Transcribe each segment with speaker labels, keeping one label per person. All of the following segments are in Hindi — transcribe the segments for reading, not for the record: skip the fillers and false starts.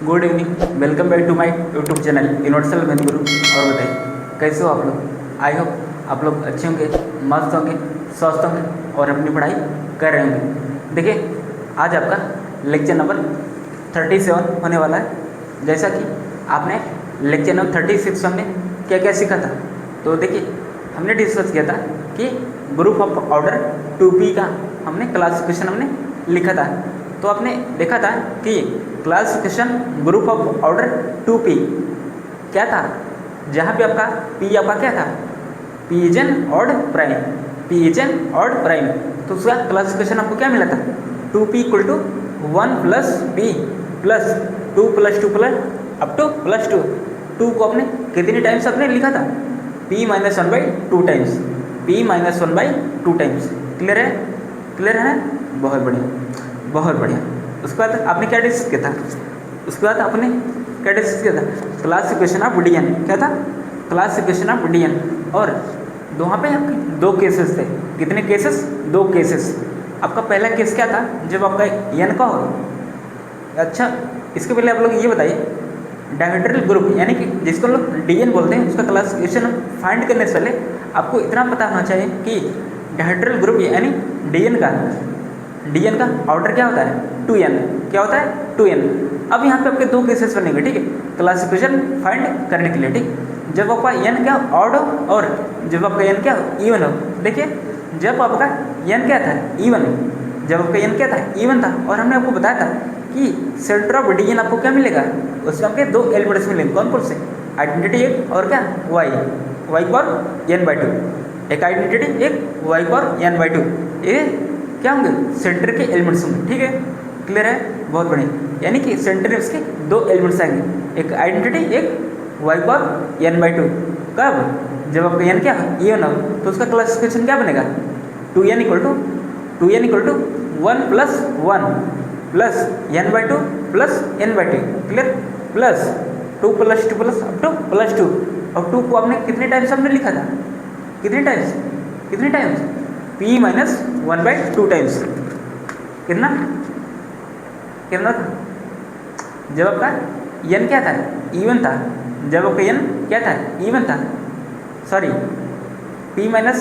Speaker 1: Good evening, welcome back to my YouTube channel universal math guru. और बताइए कैसे हो आप लोग। आई होप आप लोग अच्छे होंगे, मस्त होंगे, स्वस्थ होंगे और अपनी पढ़ाई कर रहे होंगे। देखिए आज आपका लेक्चर नंबर 37 होने वाला है। जैसा कि आपने लेक्चर नंबर 36 में क्या क्या सीखा था, तो देखिए हमने डिस्कस किया था कि ग्रुप ऑफ ऑर्डर 2p का हमने क्लासिफिकेशन हमने लिखा था। तो आपने देखा था कि classification group of order 2p क्या था, जहाँ पे आपका p आपका क्या था, p is an odd prime, p is an odd prime. तो उसका क्लासिफिकेशन आपको क्या मिला था, 2p equal to 1 plus p plus 2 plus 2 plus up to plus 2। 2 को आपने कितनी टाइम्स आपने लिखा था, p minus 1/2 times, p minus 1/2 times. Clear है, क्लियर है ना, बहुत बढ़िया बहुत बढ़िया। उसके बाद आपने क्या डिस्कस किया था, उसके बाद आपने क्या डिस्कस किया था, क्लासिफिकेशन ऑफ बुडियन। क्या था, क्लासिफिकेशन ऑफ बुडियन। और वहाँ पे आपके दो केसेस थे। कितने केसेस, दो केसेस। आपका पहला केस क्या था, जब आपका n का हो। अच्छा इसके पहले आप लोग ये बताइए, डायहेड्रल ग्रुप यानी कि जिसको लोग dn बोलते हैं, उसका क्लासिफिकेशन फाइंड करने से पहले आपको इतना पता होना चाहिए कि डायहेड्रल ग्रुप यानी dn का ऑर्डर क्या होता है, 2n। क्या होता है, 2n। अब यहाँ पे आपके दो केसेस बनेंगे, ठीक है, क्लासिफिकेशन फाइंड करने के लिए। ठीक, जब आपका n क्या ऑड हो और जब आपका n क्या इवन हो। देखिए जब आपका n क्या था, इवन, जब आपका n क्या था, इवन था, और हमने आपको बताया था कि सेंटर ऑफ dn आपको क्या मिलेगा, उसमें आपके दो एलिमेंट्स मिलेंगे। कौन कौन से, आइडेंटिटी एक और क्या y पावर n/2। एक आइडेंटिटी एक y पावर n/2, ये क्या होंगे, सेंटर के एलिमेंट्स होंगे। ठीक है, क्लियर है, बहुत बढ़िया। यानी कि सेंटर में उसके दो एलिमेंट्स आएंगे, एक आइडेंटिटी एक y पावर n/2। कब, जब आपका n क्या इवन हो, तो उसका क्लासिफिकेशन क्या बनेगा, 2n equal to 1 plus 1 plus n/2 plus n/2। Clear, plus 2 plus 2 plus up to plus 2। और 2 को आपने कितने टाइम्स हमने लिखा था, कितने टाइम्स, p माइनस 1/2 टाइम्स। कितना था, जब आपका n क्या था, इवन था, जब आपका n क्या था, इवन था, सॉरी p माइनस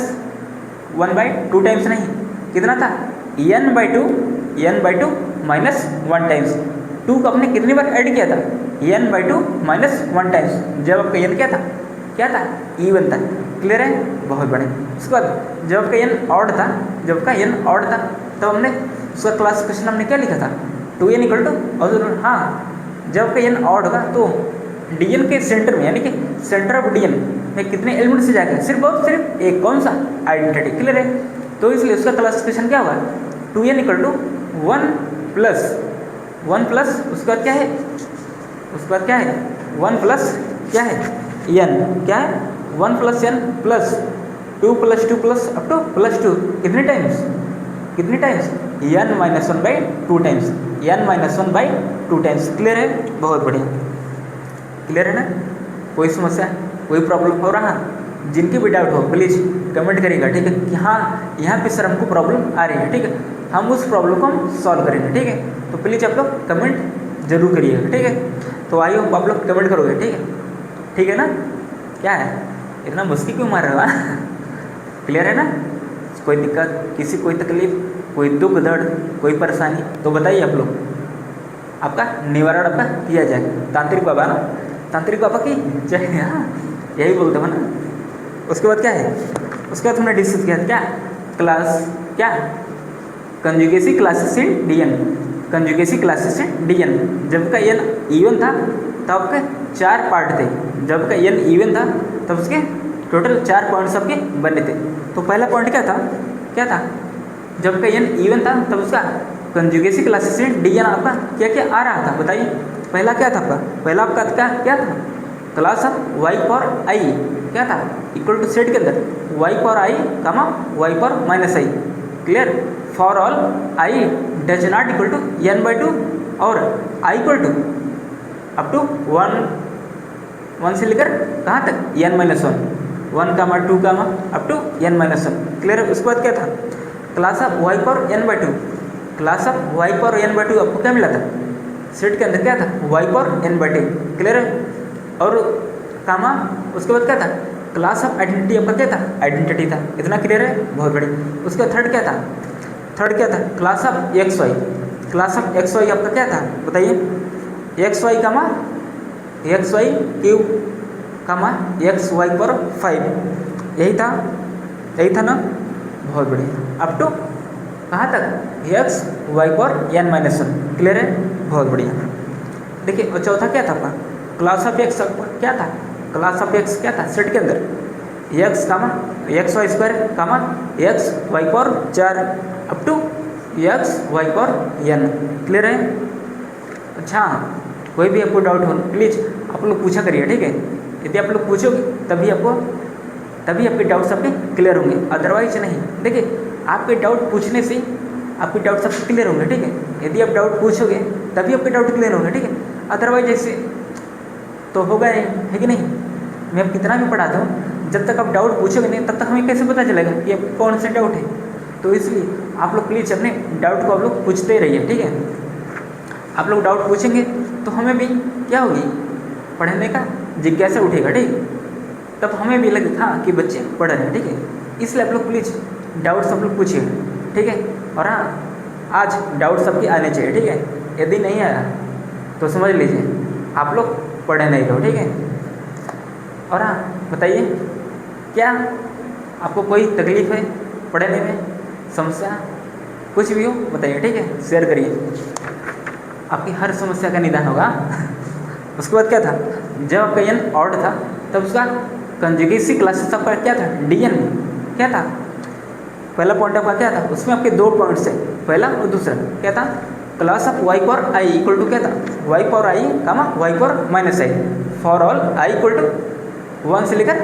Speaker 1: 1/2 टाइम्स नहीं, कितना था, n/2 माइनस 1 टाइम्स। 2 को आपने कितनी बार ऐड किया था, n/2 माइनस 1 टाइम्स, जब आपका n क्या था, इवन था। क्लियर है, बहुत बढ़िया। उसके बाद जब आपका n ऑड था, तब हमने उसका क्लासिफिकेशन हमने क्या लिखा था, 2n इक्वल टू, और हाँ जब आपका n ऑड होगा तो dn के सेंटर में यानी कि सेंटर ऑफ dn में कितने एलिमेंट से जाएगा, सिर्फ और सिर्फ एक, कौन सा, आइडेंटिटी। क्लियर है, तो इसलिए उसका क्लासिफिकेशन क्या होगा, 2n इक्वल टू 1 प्लस उसके बाद क्या है, 1 प्लस क्या है, n क्या है, 1 plus n plus 2 plus 2 plus up to plus 2। कितने times, n minus 1/2 times, n minus 1/2 times. Clear है, बहुत बढ़िया, क्लियर है ना, कोई समस्या, कोई प्रॉब्लम हो रहा, जिनकी भी डाउट हो प्लीज़ कमेंट करिएगा। ठीक है कि हाँ यहाँ पे सर हमको प्रॉब्लम आ रही है, ठीक है, हम उस प्रॉब्लम को हम सॉल्व करेंगे। ठीक है, तो प्लीज़ आप लोग कमेंट जरूर करिएगा। ठीक है, तो आई होप आप लोग कमेंट करोगे। ठीक है ना, क्या है इतना मुश्किल क्यों मार रहे हो क्लियर है ना, कोई दिक्कत, किसी कोई तकलीफ, कोई दुख दर्द, कोई परेशानी, तो बताइए आप लोग, आपका निवारण आपका किया जाए। तांत्रिक बाबा की जय। हाँ यही बोलते हो ना। उसके बाद क्या है, उसके बाद हमने डिस्कस किया क्या, कंजुगेसी क्लासेस इन dn। जब का n इवन था तब आपके 4 पार्ट थे, जब का n इवन था तब उसके टोटल 4 पॉइंट्स आपके बने थे। तो पहला पॉइंट क्या था, जब का n इवन था तब उसका कंजुगेसी क्लासेस इन dn आपका क्या आ रहा था, बताइए। पहला क्या था आपका, पहला आपका क्या था, class of y power i क्या था, इक्वल टू सेट के अंदर y power i comma y power minus i। Clear, for all i does not equal to n/2 और i equal to up to 1 से लेकर कहाँ तक, n-1 comma 2 comma up to n-1। Clear है, उसके बाद क्या था, class of y power n/2, आपको क्या मिला था, सेट के अंदर क्या था, वाई पावर एन बटे, क्लियर है। और कामा उसके बाद क्या था, क्लास ऑफ आइडेंटिटी आपका क्या था, आइडेंटिटी था, इतना क्लियर है, बहुत बढ़िया। उसका थर्ड क्या था, थर्ड क्या था, class of x y, class of x y आपका क्या था बताइए, x y comma x y cube comma x y पर 5, यही था ना, बहुत बढ़िया। अप टू कहाँ तक, एक्स वाई पर एन माइनस वन, क्लियर है, बहुत बढ़िया। देखिए और चौथा क्या था आपका, क्लास ऑफ एक्स क्या था, क्लास ऑफ एक्स क्या था सेट के अंदर, x comma x y square कामा एक्स वाई पर 4 अप टू एक्स वाई पर एन, क्लियर है। अच्छा कोई भी आपको डाउट हो प्लीज़ आप लोग पूछा करिए, ठीक है। यदि आप लोग पूछोगे तभी आपके डाउट्स आपके क्लियर होंगे, अदरवाइज नहीं। देखिए आपके डाउट पूछने से आपके डाउट सब क्लियर होंगे, ठीक है। यदि आप डाउट पूछोगे तभी आपके डाउट क्लियर होंगे, ठीक है, अदरवाइज ऐसे तो होगा नहीं, है कि नहीं। मैं अब कितना भी पढ़ाता हूँ, जब तक आप डाउट पूछोगे नहीं तब तक हमें कैसे पता चलेगा कि आपको कौन सा डाउट है। तो इसलिए आप लोग प्लीज़ अपने डाउट को आप लोग पूछते रहिए, ठीक है। आप लोग डाउट पूछेंगे तो हमें भी क्या होगी, पढ़ने का जिज्ञासा उठेगा, ठीक। तब हमें भी लगे हाँ कि बच्चे पढ़ रहे हैं, ठीक है। इसलिए आप लोग प्लीज़ डाउट सब लोग पूछिए, ठीक है। और हाँ आज डाउट सबके आने चाहिए, ठीक है। यदि नहीं आया तो समझ लीजिए आप लोग पढ़े नहीं रहो, ठीक है। और हाँ बताइए क्या आपको कोई तकलीफ़ है पढ़ने में, समस्या कुछ भी हो बताइए, ठीक है, शेयर करिए, आपकी हर समस्या का निदान होगा। उसके बाद क्या था, जब आपका एन ऑड था तब उसका कंजुगेसी क्लासेस आपका क्या था, डीएन क्या था, पहला पॉइंट आपका क्या था, उसमें आपके 2 पॉइंट्स है, पहला और दूसरा क्या था, class of y power i equal to क्या था, y power i comma y power minus i for all i equal to 1 से लेकर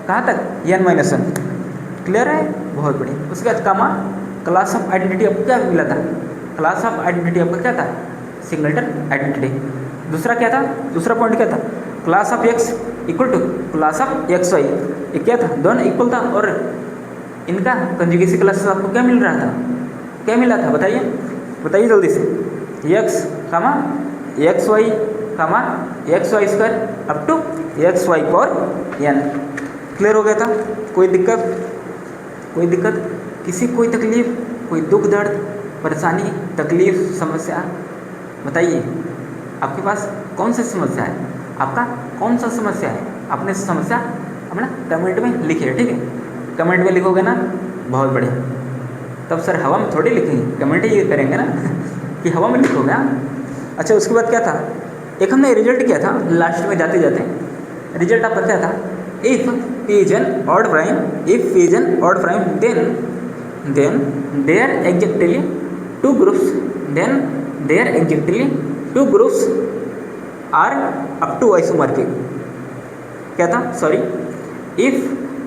Speaker 1: कहाँ तक एन माइनस 1, क्लियर है, बहुत बढ़िया। उसके बाद कामा क्लास ऑफ आइडेंटिटी आपको क्या मिला था, क्लास ऑफ आइडेंटिटी आपका क्या था, सिंगलटन आइडेंटिटी। दूसरा क्या था, दूसरा पॉइंट क्या था, class of x equal to class of x y, ये क्या था, दोनों इक्वल था। और इनका कंजुगेसी क्लासेस आपको क्या मिल रहा था, क्या मिला था बताइए जल्दी से, x comma x y comma x y square up to x y power n, clear हो गया था। कोई दिक्कत किसी कोई तकलीफ, कोई दुख दर्द परेशानी तकलीफ समस्या बताइए, आपके पास कौन सी समस्या है, आपका कौन सा समस्या है, अपने समस्या अपना कमेंट में लिखिए, ठीक है। कमेंट में लिखोगे ना, बहुत बढ़िया, तब सर हवा में थोड़ी लिखेंगे, कमेंट ही करेंगे ना कि हवा में लिखोगे, हाँ। अच्छा उसके बाद क्या था, एक हमने रिजल्ट किया था लास्ट में जाते जाते, रिजल्ट आपका क्या था, if p is an odd prime, if p is an odd prime then there exactly two groups are up to isomorphic, क्या था, sorry, if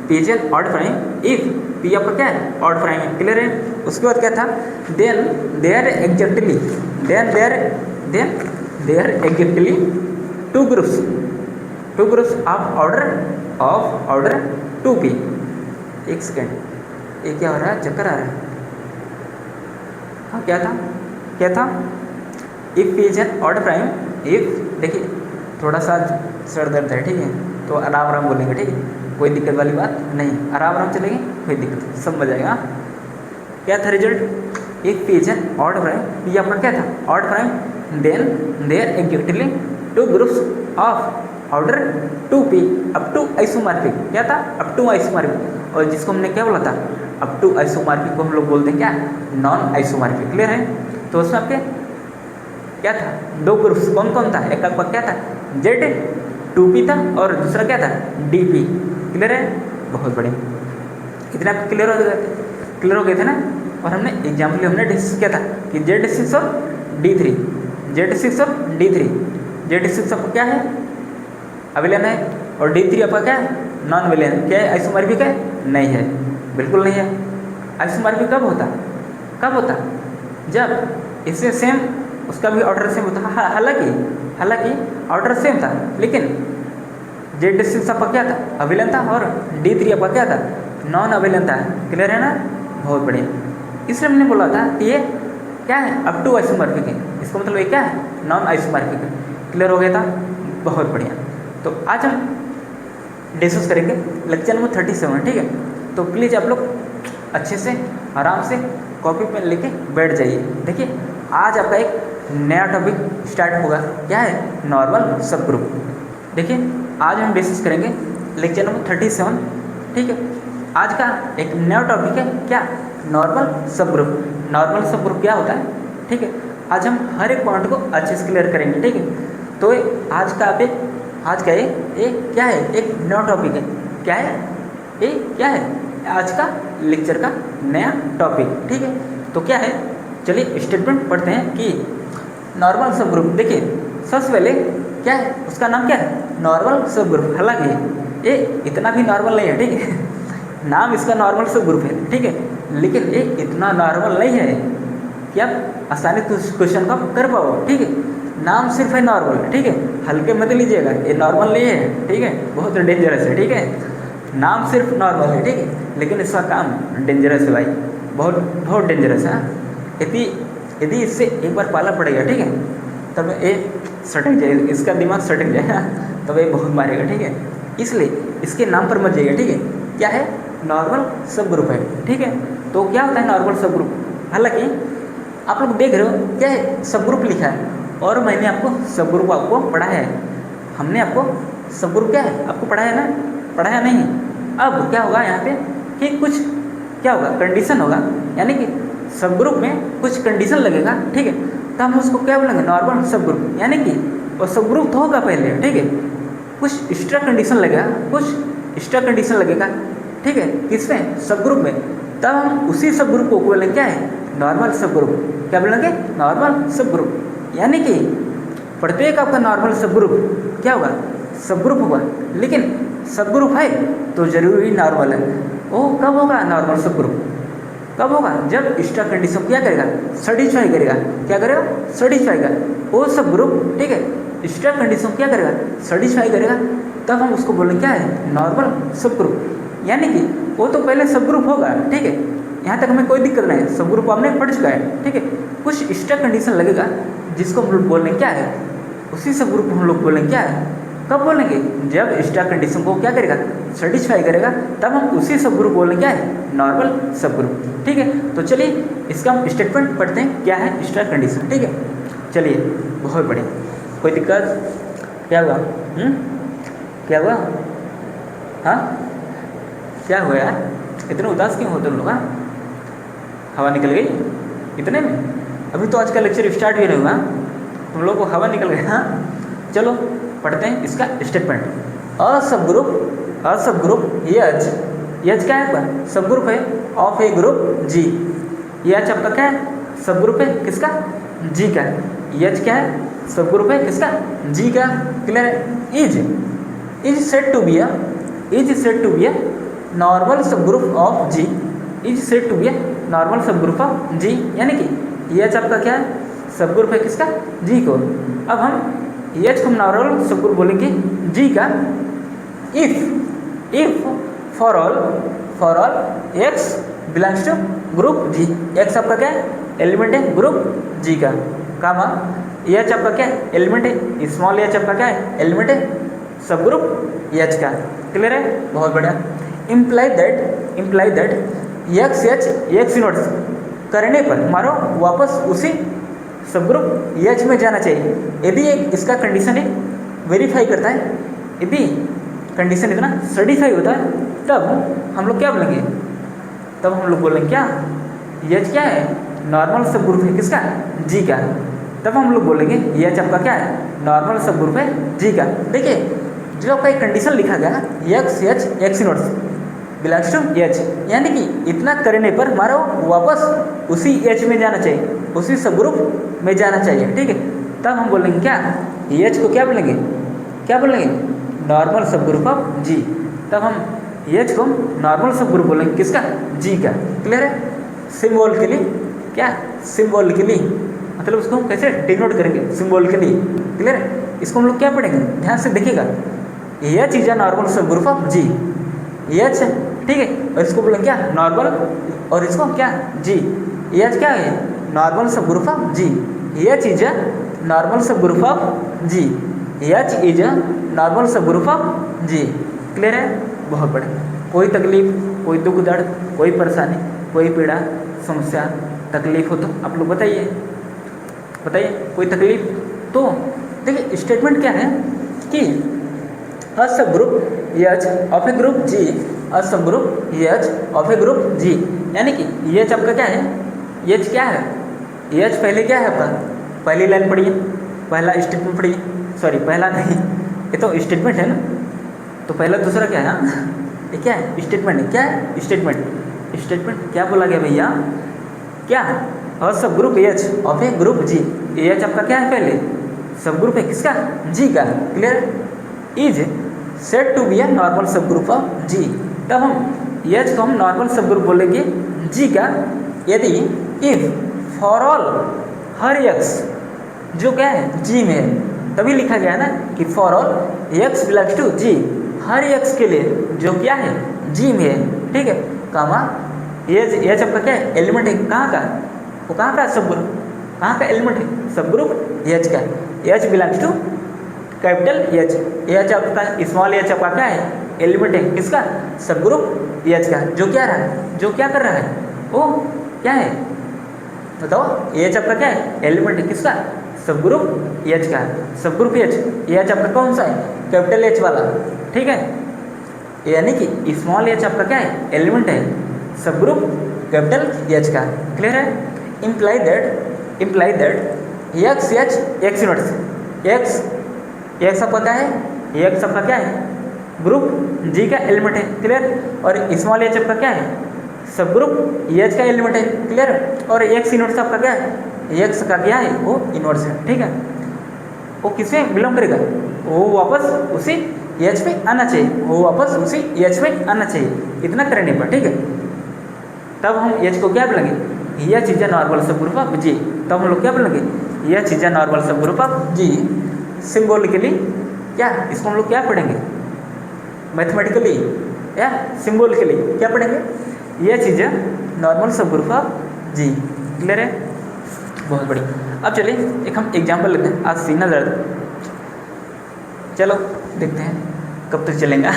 Speaker 1: p is an odd prime, if p आपका क्या है, odd prime है, क्लियर है। उसके बाद क्या था, then there exactly two groups of order 2p, एक सेकेंड, ये क्या हो रहा है, चक्कर आ रहा है, हाँ क्या था, if p is an odd prime, if, देखिए थोड़ा सा सर दर्द है, ठीक है, तो आराम बोलेंगे, ठीक है, कोई दिक्कत वाली बात नहीं, आराम चलेंगे, कोई दिक्कत सब मजा आएगा। क्या था result, if p is an odd prime, p आपका क्या था, odd prime, then there exactly two groups of order 2p up to isomorphic, क्या था, अप टू आइसोमॉर्फिक, और जिसको हमने क्या बोला था, अप टू आइसोमॉर्फिक को हम लोग बोलते हैं क्या, नॉन आइसोमॉर्फिक, क्लियर है। तो उसमें आपके क्या था, 2 ग्रुप्स कौन कौन था, एक आपका क्या था z 2p था और दूसरा क्या था dp, क्लियर है, बहुत बढ़िया, इतना आपको क्लियर हो गए थे ना। और हमने एग्जाम्पल हमने डिस्कस किया था कि z6 और z6 आपको क्या है, अविलेन है, और D3 आपका क्या है, नॉन विलेन, क्या है, आइसोमॉर्फिक है, नहीं है, बिल्कुल नहीं है। आइसोमॉर्फिक कब होता, जब इससे सेम उसका भी ऑर्डर सेम होता, हालांकि ऑर्डर सेम था, लेकिन Z6 आपका क्या था, अविलेन था, और D3 आपका क्या था, नॉन अविलेन था, क्लियर है ना, बहुत बढ़िया। इसलिए हमने बोला था कि ये क्या है, अप टू आइसोमॉर्फिक है, इसका मतलब ये क्या है, नॉन आइसोमॉर्फिक है। क्लियर हो गया था, बहुत बढ़िया। तो आज हम डिस्कस करेंगे लेक्चर नंबर 37, ठीक है। तो प्लीज़ आप लोग अच्छे से आराम से कॉपी पेन लेके बैठ जाइए। देखिए आज आपका एक नया टॉपिक स्टार्ट होगा, क्या है, नॉर्मल सब ग्रुप। देखिए आज हम डिस्कस करेंगे लेक्चर नंबर 37, ठीक है। आज का एक नया टॉपिक है क्या, नॉर्मल सब ग्रुप। नॉर्मल सब ग्रुप क्या होता है, ठीक है। आज हम हर एक पॉइंट को अच्छे से क्लियर करेंगे, ठीक है। तो आज का ये क्या है, एक नया टॉपिक है। क्या है ये, क्या है आज का लेक्चर का नया टॉपिक, ठीक है। तो क्या है, चलिए स्टेटमेंट पढ़ते हैं कि नॉर्मल सब ग्रुप। देखिए सबसे पहले क्या है, उसका नाम क्या है, नॉर्मल सब ग्रुप। हालांकि ये इतना भी नॉर्मल नहीं है, ठीक है। नाम इसका नॉर्मल सब ग्रुप है, ठीक है, लेकिन ये इतना नॉर्मल नहीं है कि आप आसानी से क्वेश्चन को कर पाओ, ठीक है। नाम सिर्फ है नॉर्मल, ठीक है, हल्के मत लीजिएगा, ये नॉर्मल नहीं है, ठीक है, बहुत डेंजरस है, ठीक है। नाम सिर्फ नॉर्मल है, ठीक है, लेकिन इसका काम डेंजरस है भाई, बहुत बहुत डेंजरस है। यदि इससे एक बार पाला पड़ेगा, ठीक है, तब ये सटक जाए, इसका दिमाग सटक जाएगा, तब ये बहुत मारेगा, ठीक है। इसलिए इसके नाम पर मत जाइएगा, ठीक है। क्या है, नॉर्मल सब ग्रुप है, ठीक है। तो क्या होता है नॉर्मल सब ग्रुप। हालांकि आप लोग देख रहे हो क्या है, सब ग्रुप लिखा है और मैंने आपको सब ग्रुप आपको पढ़ाया है। हमने आपको सब ग्रुप क्या है आपको पढ़ाया ना, पढ़ाया नहीं। अब क्या होगा यहाँ पे कि कुछ क्या होगा, कंडीशन होगा, यानी कि सब ग्रुप में कुछ कंडीशन लगेगा, ठीक है। तो हम उसको क्या बोलेंगे, नॉर्मल सब ग्रुप, यानी कि वो सब ग्रुप तो होगा पहले, ठीक है, कुछ एक्स्ट्रा कंडीशन लगेगा, कुछ एक्स्ट्रा कंडीशन लगेगा, ठीक है, किसमें, सब ग्रुप में। तब हम उसी सब ग्रुप को बोलेंगे क्या है, नॉर्मल सब ग्रुप। क्या बोलेंगे, नॉर्मल सब ग्रुप। यानी कि प्रत्येक आपका नॉर्मल सब ग्रुप क्या होगा, सब ग्रुप होगा, लेकिन सब ग्रुप है तो जरूरी नॉर्मल है। वो कब होगा नॉर्मल सब ग्रुप, कब होगा, जब एक्स्ट्रा कंडीशन क्या करेगा, सेटिस्फाई करेगा। क्या करेगा, सेटिस्फाई का वो सब ग्रुप, ठीक है, एक्स्ट्रा कंडीशन क्या करेगा, सेटिस्फाई करेगा। तब हम उसको बोलेंगे क्या है, नॉर्मल सब ग्रुप। यानी कि वो तो पहले सब ग्रुप होगा, ठीक है, यहाँ तक हमें कोई दिक्कत नहीं है, सब ग्रुप आपने पढ़ चुका है, ठीक है। कुछ एक्स्ट्रा कंडीशन लगेगा जिसको हम लोग बोलेंगे क्या है, उसी सब ग्रुप हम लोग बोलेंगे क्या है, कब बोलेंगे, जब एक्स्ट्रा कंडीशन को क्या करेगा, सेटिस्फाई करेगा। तब हम उसी सब ग्रुप बोलेंगे क्या है, नॉर्मल सब ग्रुप, ठीक है। तो चलिए इसका हम स्टेटमेंट पढ़ते हैं, क्या है एक्स्ट्रा कंडीशन, ठीक है। चलिए बहुत बढ़िया, कोई दिक्कत, क्या हुआ, क्या हुआ, हाँ क्या हुआ यार, इतने उदास क्यों हो तुम लोग, हवा निकल गई इतने में, अभी तो आज का लेक्चर स्टार्ट भी नहीं हुआ, तुम लोग को हवा निकल गई। हाँ चलो पढ़ते हैं इसका स्टेटमेंट। अ सब ग्रुप एच क्या है, सब ग्रुप है of a group G. H आपका क्या है, सब ग्रुप है किसका, जी का। एच क्या है, सब ग्रुप है किसका, जी का। क्लियर है। Is said to be a normal सब group of G. Is said to be a normal सब ग्रुप ऑफ जी, यानी कि एच आपका क्या है, सब ग्रुप है किसका, जी को। अब हम एच को नॉर्मल सब ग्रुप बोलेंगे जी का if for all x belongs to group G. X आपका क्या है, एलिमेंट है ग्रुप जी का, कामा एच आपका क्या है, एलिमेंट है, स्मॉल एच आपका क्या है, एलिमेंट है सब ग्रुप एच का। क्लियर है, बहुत बढ़िया। इम्प्लाई दैट एक्स इनवर्स करने पर हमारा वापस उसी सब ग्रुप एच में जाना चाहिए। यदि एक इसका कंडीशन है वेरीफाई करता है, यदि कंडीशन इतना सर्टिफाई होता है, तब हम लोग क्या बोलेंगे, तब हम लोग बोलेंगे क्या, एच क्या है, नॉर्मल सब ग्रुप है किसका, जी का। तब हम लोग बोलेंगे एच आपका क्या है, नॉर्मल सब ग्रुप है जी का। देखिए जो आपका एक कंडीशन लिखा गया x inverse belongs to H, यानी कि इतना करने पर हमारा वापस उसी एच में जाना चाहिए, उसी सब ग्रुप में जाना चाहिए, ठीक है। तब हम बोलेंगे क्या, एच को क्या बोलेंगे, क्या बोलेंगे, नॉर्मल सब ग्रुप ऑफ जी। तब हम एच को नॉर्मल सब ग्रुप बोलेंगे किसका, जी का। क्लियर है। सिम्बॉलिकली क्या, सिम्बॉलिकली मतलब उसको हम कैसे डिनोट करेंगे, सिम्बॉलिकली। क्लियर है। इसको हम लोग क्या पढ़ेंगे, ध्यान से देखिएगा, एच इज अ नॉर्मल सब ग्रुप ऑफ जी। एच ठीक है, और इसको बोलेंगे क्या, नॉर्मल, और इसको क्या, जी। एच क्या है, नॉर्मल सब group of G, H is a normal subgroup of G. H is a normal subgroup of G. Clear है? बहुत बढ़िया। कोई तकलीफ, कोई दुख दर्द, कोई परेशानी, कोई पीड़ा, समस्या, तकलीफ हो तो आप लोग बताइए, कोई तकलीफ तो देखिए स्टेटमेंट क्या है कि a subgroup H of a group G, a subgroup H of a group G, यानी कि H आपका क्या है, H क्या है, H पहले क्या है आपका, पहली लाइन पढ़िए, पहला स्टेटमेंट पढ़िए, सॉरी पहला नहीं, ये तो स्टेटमेंट है ना, तो पहला दूसरा क्या है, ये क्या है, स्टेटमेंट है, क्या है स्टेटमेंट क्या बोला गया भैया, क्या अ subgroup H of a group G, H आपका क्या है, पहले सब ग्रुप है किसका, G का, clear, is set to be a normal सब ग्रुप ऑफ G। तब हम H को हम नॉर्मल सब ग्रुप बोलेंगे G का यदि if for all her x जो क्या है G में है, तभी लिखा गया है ना कि for all x belongs to G, हर x के लिए जो क्या है G में है, ठीक है, कामा H आपका क्या है, एलिमेंट है, कहाँ का, वो कहाँ का सब ग्रुप, कहाँ का एलिमेंट है, सब ग्रुप H का, H belongs to capital H आपका स्मॉल h आपका क्या है, एलिमेंट है किसका, सब ग्रुप H का, जो क्या रहा है, जो क्या कर रहा है, वो क्या है बताओ, H आपका क्या है, एलिमेंट है किसका, सब ग्रुप H का, सब ग्रुप H आपका कौन सा है, कैपिटल H वाला, ठीक है, यानी कि स्मॉल h आपका क्या है, एलिमेंट है, सब ग्रुप कैपिटल H का, क्लियर है, imply that x inverse x आपका क्या है, x आपका क्या है, ग्रुप G का एलिमेंट है, क्लियर, और स्मॉल h आपका क्या है, सब ग्रुप H का एलिमेंट है, क्लियर, और x इनवर्स आपका क्या है, x का क्या है, वो इनवर्स है, ठीक है, वो किससे बिलोंग करेगा, वो वापस उसी H पे आना चाहिए, वो वापस उसी H पे आना चाहिए, इतना करने पर, ठीक है, तब हम H को क्या बोलेंगे, यह चीज़ें नॉर्मल सब ग्रुप ऑफ G, तब हम लोग क्या बोलेंगे, यह चीज़ें नॉर्मल सब ग्रुप ऑफ G, सिम्बोलिकली क्या, इसको हम लोग क्या पढ़ेंगे, मैथमेटिकली या सिम्बोलिकली क्या पढ़ेंगे, यह चीज़ें नॉर्मल सब ग्रुप ऑफ G, क्लियर है, बहुत बढ़िया। अब चलिए एक हम एग्जांपल लेते हैं, आज सीना दर्द, चलो देखते हैं कब तक चलेगा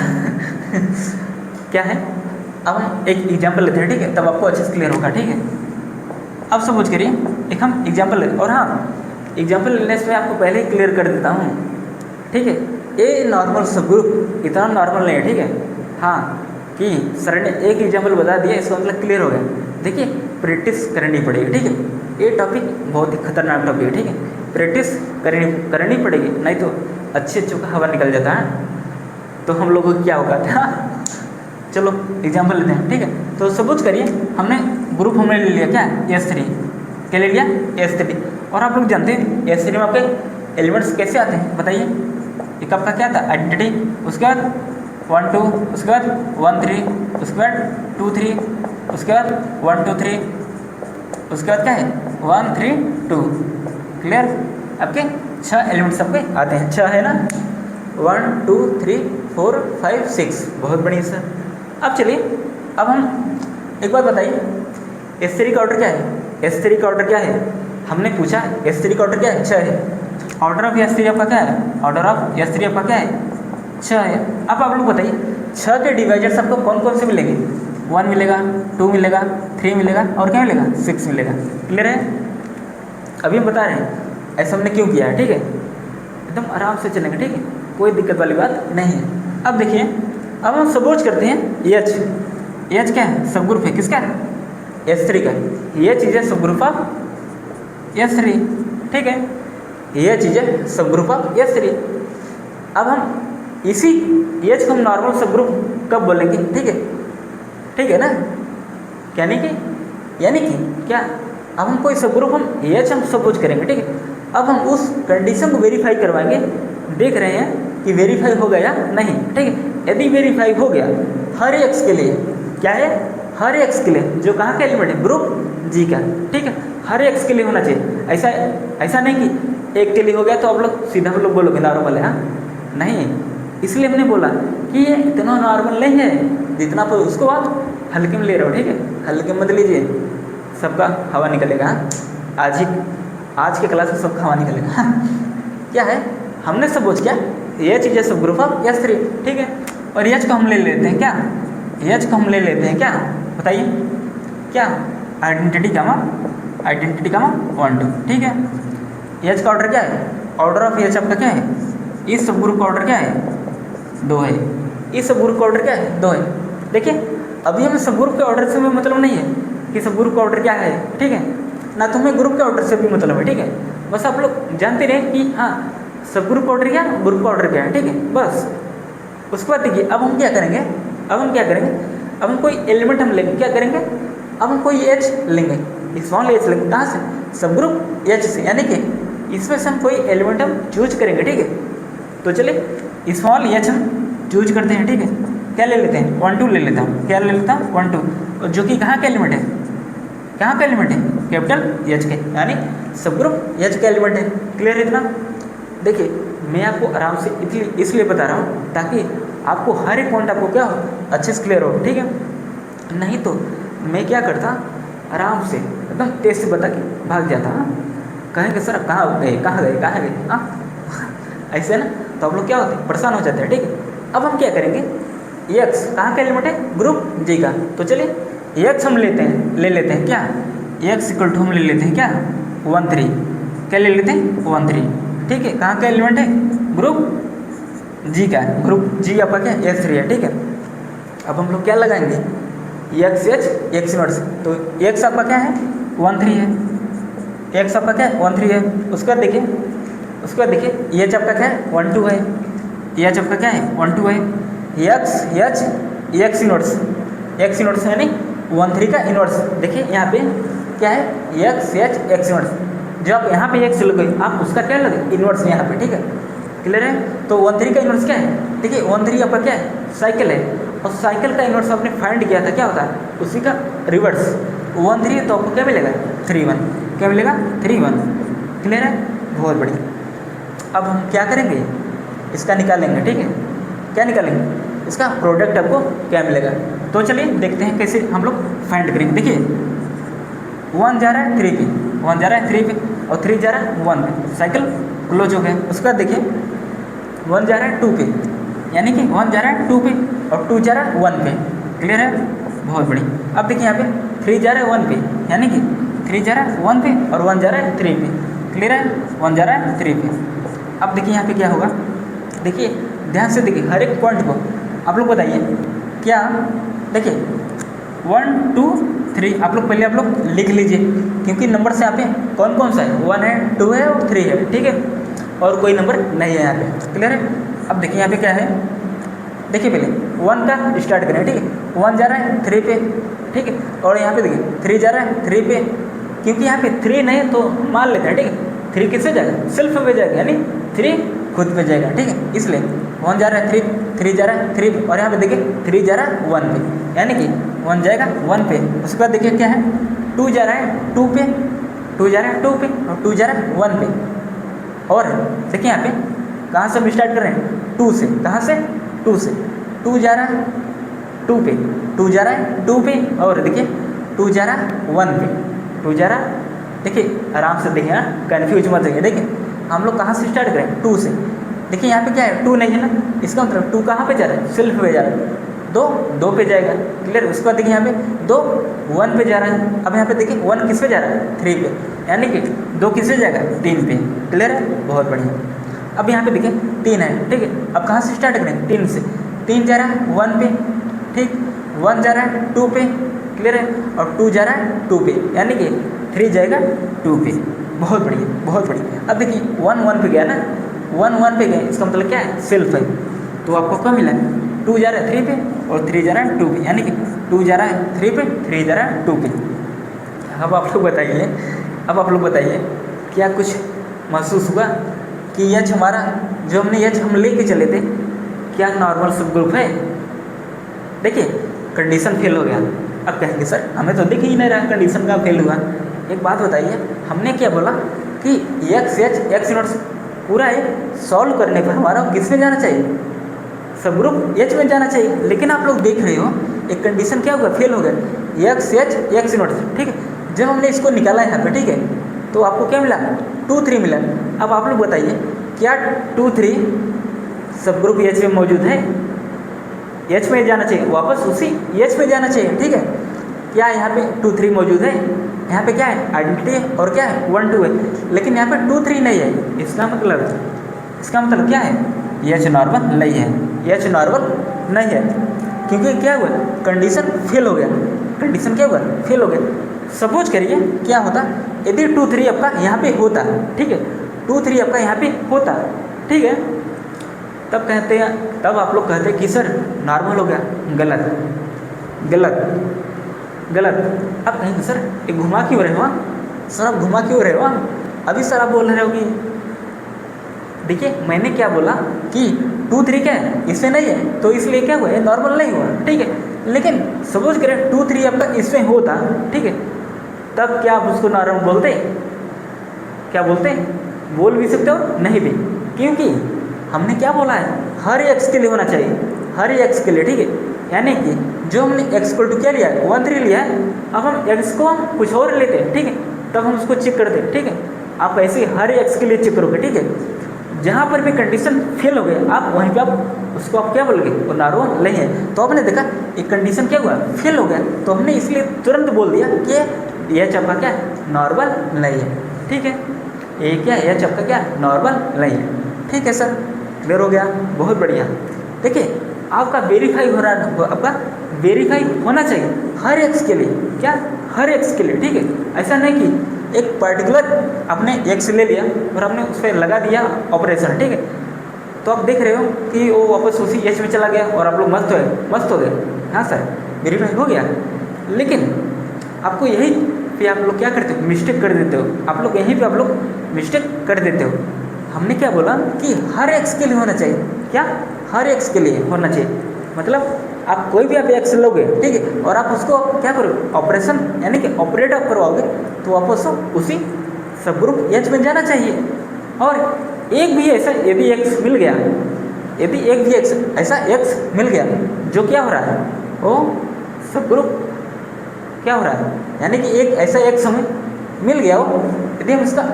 Speaker 1: क्या है, अब हम एक एग्जांपल लेते हैं, ठीक है, तब आपको अच्छे से क्लियर होगा, ठीक है, अब समझ करिए, एक हम एग्जांपल लेते, और हाँ एग्जांपल लेने से मैं आपको पहले ही क्लियर कर देता हूँ, ठीक है, ये नॉर्मल सब ग्रुप इतना नॉर्मल नहीं है, ठीक है, हाँ कि सर ने एक एग्जांपल बता दिया, इसका मतलब क्लियर हो गया, देखिए प्रैक्टिस करनी पड़ेगी, ठीक है, ये टॉपिक बहुत ही खतरनाक टॉपिक है, ठीक है, प्रैक्टिस करनी पड़ेगी, नहीं तो अच्छे का हवा निकल जाता है, तो हम लोगों को क्या होगा था चलो एग्जांपल लेते हैं, ठीक है, तो सपोज करिए हमने ग्रुप हमने ले लिया क्या, S3, क्या ले लिया, S3, और आप लोग जानते हैं S3 में आपके एलिमेंट्स कैसे आते हैं बताइए, एक आपका क्या था, आइडेंटिटी, उसके बाद 1 2, उसके बाद 1 3, उसके बाद 2 3, उसके बाद 1 2 3, उसके बाद क्या है 1 3 2, क्लियर, आपके 6 एलिमेंट्स आपके आते हैं, 6 है ना, 1 2 3 4 5 6, बहुत बढ़िया सर। अब चलिए अब हम एक बात बताइए, S3 का ऑर्डर क्या है, S3 का ऑर्डर क्या है, हमने पूछा S3 का ऑर्डर क्या है, 6 है, ऑर्डर ऑफ S3 आपका क्या है, ऑर्डर ऑफ S3 आपका क्या है, 6 है। अब आप लोग बताइए 6 के डिवाइजर्स आपको कौन कौन से मिलेंगे, 1 मिलेगा, 2 मिलेगा, 3 मिलेगा, और क्या मिलेगा, 6 मिलेगा, क्लियर है, अभी हम बता रहे हैं ऐसा हमने क्यों किया है, ठीक है, एकदम आराम से चलेंगे, ठीक है, कोई दिक्कत वाली बात नहीं है। अब देखिए अब हम सपोज करते हैं H क्या है, सब ग्रुप है किसका, S3 का, ये चीज़ें सब ग्रुप ऑफ S3, ठीक है, ये चीज़ें सब ग्रुप ऑफ S3। अब हम इसी H को हम नॉर्मल सब ग्रुप कब बोलेंगे, ठीक है ना, यानी कि क्या, अब हम कोई सब ग्रुप हम H हम सपोज करेंगे, ठीक है, अब हम उस कंडीशन को वेरीफाई करवाएंगे, देख रहे हैं कि वेरीफाई हो गया नहीं, ठीक है, यदि वेरीफाई हो गया हर x के लिए, क्या है, हर x के लिए जो कहाँ का एलिमेंट है, ग्रुप G का, ठीक है, हर x के लिए होना चाहिए, ऐसा नहीं कि एक के लिए हो गया तो आप लोग सीधा हम लोग बोलोगे नॉर्मल है, हाँ नहीं, इसलिए हमने बोला कि ये इतना नॉर्मल नहीं है, जितना पर उसको आप हल्के में ले रहे हो, ठीक है, हल्के मत लीजिए, सबका हवा निकलेगा, आज ही आज के क्लास में सब खावा निकलेगा। क्या है, हमने सपोज क्या एच इज सब ग्रुप ऑफ S3, ठीक है। और एच को हम ले लेते हैं क्या, एच को हम ले लेते हैं क्या, बताइए क्या, आइडेंटिटी कामा 1 2, ठीक है। एच का ऑर्डर क्या है, ऑर्डर ऑफ एच आपका क्या है, इस सब ग्रुप का ऑर्डर क्या है 2 है, इस सब ग्रुप का ऑर्डर क्या है 2 है। देखिए अभी हमें सब ग्रुप के ऑर्डर से भी मतलब नहीं है कि सब ग्रुप का ऑर्डर क्या है, ठीक है ना, तो हमें ग्रुप के ऑर्डर से भी मतलब है, ठीक है। बस आप लोग जानते रहे कि हाँ सब ग्रुप का ऑर्डर क्या, ग्रुप का ऑर्डर क्या है, ठीक है बस। उसके बाद देखिए अब हम क्या करेंगे, अब हम कोई एलिमेंट हम लेंगे, क्या करेंगे, अब हम कोई एच लेंगे, स्मॉल एच लेंगे, कहाँ से, सब ग्रुप एच से, यानी कि इसमें से हम कोई एलिमेंट हम चूज करेंगे, ठीक है। तो चलिए स्मॉल एच हम चूज करते हैं, ठीक है। क्या ले लेते हैं 1 2 ले लेता हूँ, क्या ले लेता हूँ 1 2, जो कि कहाँ का एलिमेंट है, कहाँ का एलिमेंट है, कैपिटल एच के, यानी सब ग्रुप एच का एलिमेंट है। क्लियर है इतना। देखिए मैं आपको आराम से इसलिए बता रहा हूँ ताकि आपको हर एक पॉइंट आपको क्या हो, अच्छे से क्लियर हो, ठीक है। नहीं तो मैं क्या करता, आराम से एकदम तेज से बता के भाग जाता, कहेंगे सर कहाँ गए हाँ ऐसे ना, तो आप लोग क्या होते हैं, परेशान हो जाते हैं, ठीक है। अब हम क्या करेंगे, एक्स कहाँ का एलिमेंट है, ग्रुप जी का। तो चलिए एक्स हम ले लेते हैं क्या, एक्स इक्वल टू हम ले लेते हैं क्या 1 3, क्या ले लेते हैं 1 3, ठीक है। कहाँ का एलिमेंट है, ग्रुप जी का, ग्रुप जी आपका क्या S3 है, ठीक है। अब हम लोग क्या लगाएंगे, एक्स एच एक्स इनवर्स, तो एक्स आपका क्या है 1 3 है, एक्स आपका क्या है 1 3 है। उसके बाद देखिए एच आपका क्या है 1 2 है, एच आपका क्या है 1 2 है, एक्स एच एक्स इनवर्स यानी 1 3 का इनवर्स। देखिए यहाँ पे क्या है, एक्स एच एक्स इनवर्स, जो आप यहाँ पे एक्स लगे आप उसका क्या लगे इनवर्स यहाँ पे, ठीक है। क्लियर है। तो 1 3 का इनवर्स क्या है, देखिए 1 3 आपका क्या है साइकिल है, और साइकिल का इनवर्स आपने फाइंड किया था, क्या होता है उसी का रिवर्स। 1 3 तो आपको क्या मिलेगा 3 1, क्या मिलेगा 3 1। क्लियर है, बहुत बढ़िया। अब हम क्या करेंगे, इसका निकालेंगे, ठीक है। क्या निकालेंगे, इसका प्रोडक्ट आपको क्या मिलेगा। तो चलिए देखते हैं कैसे हम लोग फाइंड करेंगे। देखिए 1 जा रहा है 3 पे, 1 जा रहा है 3 पे, और 3 जा रहा है 1 पे, साइकिल क्लोज हो गया। उसके बाद देखिए 1 जा रहा है 2 पे, यानी कि 1 जा रहा है 2 पे और 2 जा रहा है 1 पे। क्लियर है, बहुत बढ़िया। अब देखिए यहाँ पे 3 जा रहा है 1 पे, यानी कि 3 जा रहा है 1 पे और 1 जा रहा है 3 पे। क्लियर है, 1 जा रहा है 3 पे। अब देखिए यहाँ पे क्या होगा, देखिए ध्यान से देखिए हर एक पॉइंट को आप लोग बताइए क्या। देखिए 1 2 3 आप लोग पहले आप लोग लिख लीजिए, क्योंकि नंबर से यहाँ पे कौन कौन सा है, 1 है 2 है और 3 है, ठीक है, और कोई नंबर नहीं है यहाँ पे। क्लियर है। अब देखिए यहाँ पे क्या है, देखिए पहले 1 का स्टार्ट करें, ठीक है। 1 जा रहा है 3 पे, ठीक है, और यहाँ पे देखिए 3 जा रहा है 3 पे, क्योंकि यहाँ पे 3 नहीं तो मान लेते हैं, ठीक है। 3 किससे जाएगा, सेल्फ पे जाएगा, यानी 3 खुद पे जाएगा, ठीक है। इसलिए 1 जा रहा है 3 जा रहा है 3 पे, और यहाँ पे देखिए 3 जा रहा है 1 पे, यानी कि 1 जाएगा 1 पे। उसके बाद देखिए क्या है, 2 जा रहा है 2 पे, 2 जा रहा है 2 पे और 2 जा रहा है 1 पे। और देखिए यहाँ पे कहाँ से हम स्टार्ट कर रहे हैं, 2 से, कहाँ से 2 से, 2 जा रहा है 2 पे, 2 जा रहा है 2 पे, और देखिए 2 जा रहा है 1 पे, 2 जा रहा है। देखिए आराम से देखिए, कन्फ्यूज मत जाइए। देखिए हम लोग कहाँ से स्टार्ट करें, 2 से। देखिए यहाँ पे क्या है 2 नहीं है ना, इसका मतलब 2 कहाँ पे जा रहा है, सेल्फ पे जा रहा है, 2 पे जाएगा। क्लियर। उसके बाद देखिए यहाँ पे 2 1 पे जा रहा है। अब यहाँ पे देखिए 1 किस पे जा रहा है 3 पे, यानी कि 2 किस पे जाएगा 3 पे। क्लियर है, बहुत बढ़िया। अब यहाँ पे देखिए 3 है, ठीक है। अब कहाँ से स्टार्ट करें, 3 से। 3 जा रहा है 1 पे, ठीक, 1 जा रहा है 2 पे, क्लियर है, और 2 जा रहा है 2 पे, यानी कि 3 जाएगा 2 पे। बहुत बढ़िया, बहुत बढ़िया। अब देखिए 1 1 पे गया ना, 1 1 पे गए, इसका मतलब क्या है, सेल्फ है। तो आपको क्या मिला, 2 जा रहा है 3 पे और 3 जा रहा है 2 पे, यानी कि 2 जा रहा है 3 पे, 3 जा रहा है 2 पे। अब आप लोग बताइए, क्या कुछ महसूस हुआ कि एच हमारा जो हमने एच हम लेके चले थे, क्या नॉर्मल सब ग्रुप है। देखिए कंडीशन फेल हो गया। अब कहेंगे सर हमें तो दिख ही नहीं रहा कंडीशन का फेल हुआ। एक बात बताइए, हमने क्या बोला कि एक्स एच एक्स इनवर्स पूरा एक सॉल्व करने पर हमारा किस में जाना चाहिए, सब ग्रुप एच में जाना चाहिए। लेकिन आप लोग देख रहे हो एक कंडीशन क्या हुआ, फेल हो गया, एक्स एच एक्स इनवर्स, ठीक है। जब हमने इसको निकाला यहाँ पे, ठीक है, तो आपको क्या मिला, 2 3 मिला। अब आप लोग बताइए क्या 2 3 सब ग्रुप एच में मौजूद है? एच में जाना चाहिए, वापस उसी एच में जाना चाहिए, ठीक है। क्या यहाँ पे 2 3 मौजूद है? यहाँ पे क्या है, आइडेंटिटी है और क्या है 1 2 है, लेकिन यहाँ पे 2 3 नहीं है। इसका मतलब क्या है, एच नॉर्मल नहीं है, एच नॉर्मल नहीं है, क्योंकि क्या हुआ, कंडीशन फेल हो गया। कंडीशन क्या हुआ, फेल हो गया। सपोज करिए क्या होता, यदि 2 3 आपका यहाँ पे होता, ठीक है, 2 3 आपका यहाँ पे होता, ठीक है, तब कहते हैं, तब आप लोग कहते हैं कि सर नॉर्मल हो गया। गलत गलत गलत। अब कहेंगे सर ये घुमा क्यों रहे हो, सर आप घुमा क्यों रहे हो? अभी सर आप बोल रहे हो कि देखिए मैंने क्या बोला कि 2 3 क्या है, इसमें नहीं है, तो इसलिए क्या हुआ, ये नॉर्मल नहीं हुआ, ठीक है। लेकिन सपोज करें 2 3 आपका इसमें होता, ठीक है, तब क्या आप उसको नॉर्मल बोलते? क्या बोलते? बोल भी सकते हो, नहीं भी, क्योंकि हमने क्या बोला है, हर एक्स के लिए होना चाहिए, हर एक्स के लिए, ठीक है। यानी कि जो हमने एक्स को क्या लिया है, 1 3 लिया है, अब हम एक्स को हम कुछ और लेते हैं, ठीक है, तब हम उसको चेक करते हैं, ठीक है। आप ऐसे हर एक्स के लिए चेक करोगे, ठीक है। जहाँ पर भी कंडीशन फेल हो गए आप वहीं पे आप उसको आप क्या बोलोगे, वो नॉर्मल नहीं है। तो आपने देखा एक कंडीशन क्या हुआ, फेल हो गया, तो हमने इसलिए तुरंत बोल दिया कि यह आपका क्या नॉर्मल नहीं है, ठीक है। ये क्या है, यह आपका क्या नॉर्मल नहीं है, ठीक है सर, क्लियर हो गया, बहुत बढ़िया। देखिए आपका वेरीफाई हो रहा है, आपका वेरीफाई होना चाहिए हर एक्स के लिए, क्या, हर एक्स के लिए, ठीक है। ऐसा नहीं कि एक पर्टिकुलर आपने एक्स ले लिया और आपने उस पर लगा दिया ऑपरेशन, ठीक है, तो आप देख रहे हो कि वो वापस उसी एच में चला गया और आप लोग मस्त हो गए। हाँ सर वेरीफाई हो गया, लेकिन आपको यही पे आप लोग क्या करते हो, मिस्टेक कर देते हो, आप लोग यहीं पे आप लोग मिस्टेक कर देते हो। हमने क्या बोला कि हर एक्स के लिए होना चाहिए, क्या, हर एक्स के लिए होना चाहिए, मतलब आप कोई भी आप एक्स लोगे, ठीक है, और आप उसको क्या करोगे, ऑपरेशन यानी कि ऑपरेट आप करवाओगे, तो वापस उसी सब ग्रुप एच में जाना चाहिए। और एक भी ऐसा यदि एक्स मिल गया, यदि एक भी एक्स ऐसा एक्स मिल गया जो क्या हो रहा है, वो सब ग्रुप क्या हो रहा है, यानी कि एक ऐसा एक्स हमें मिल गया हो, यदि हम इसका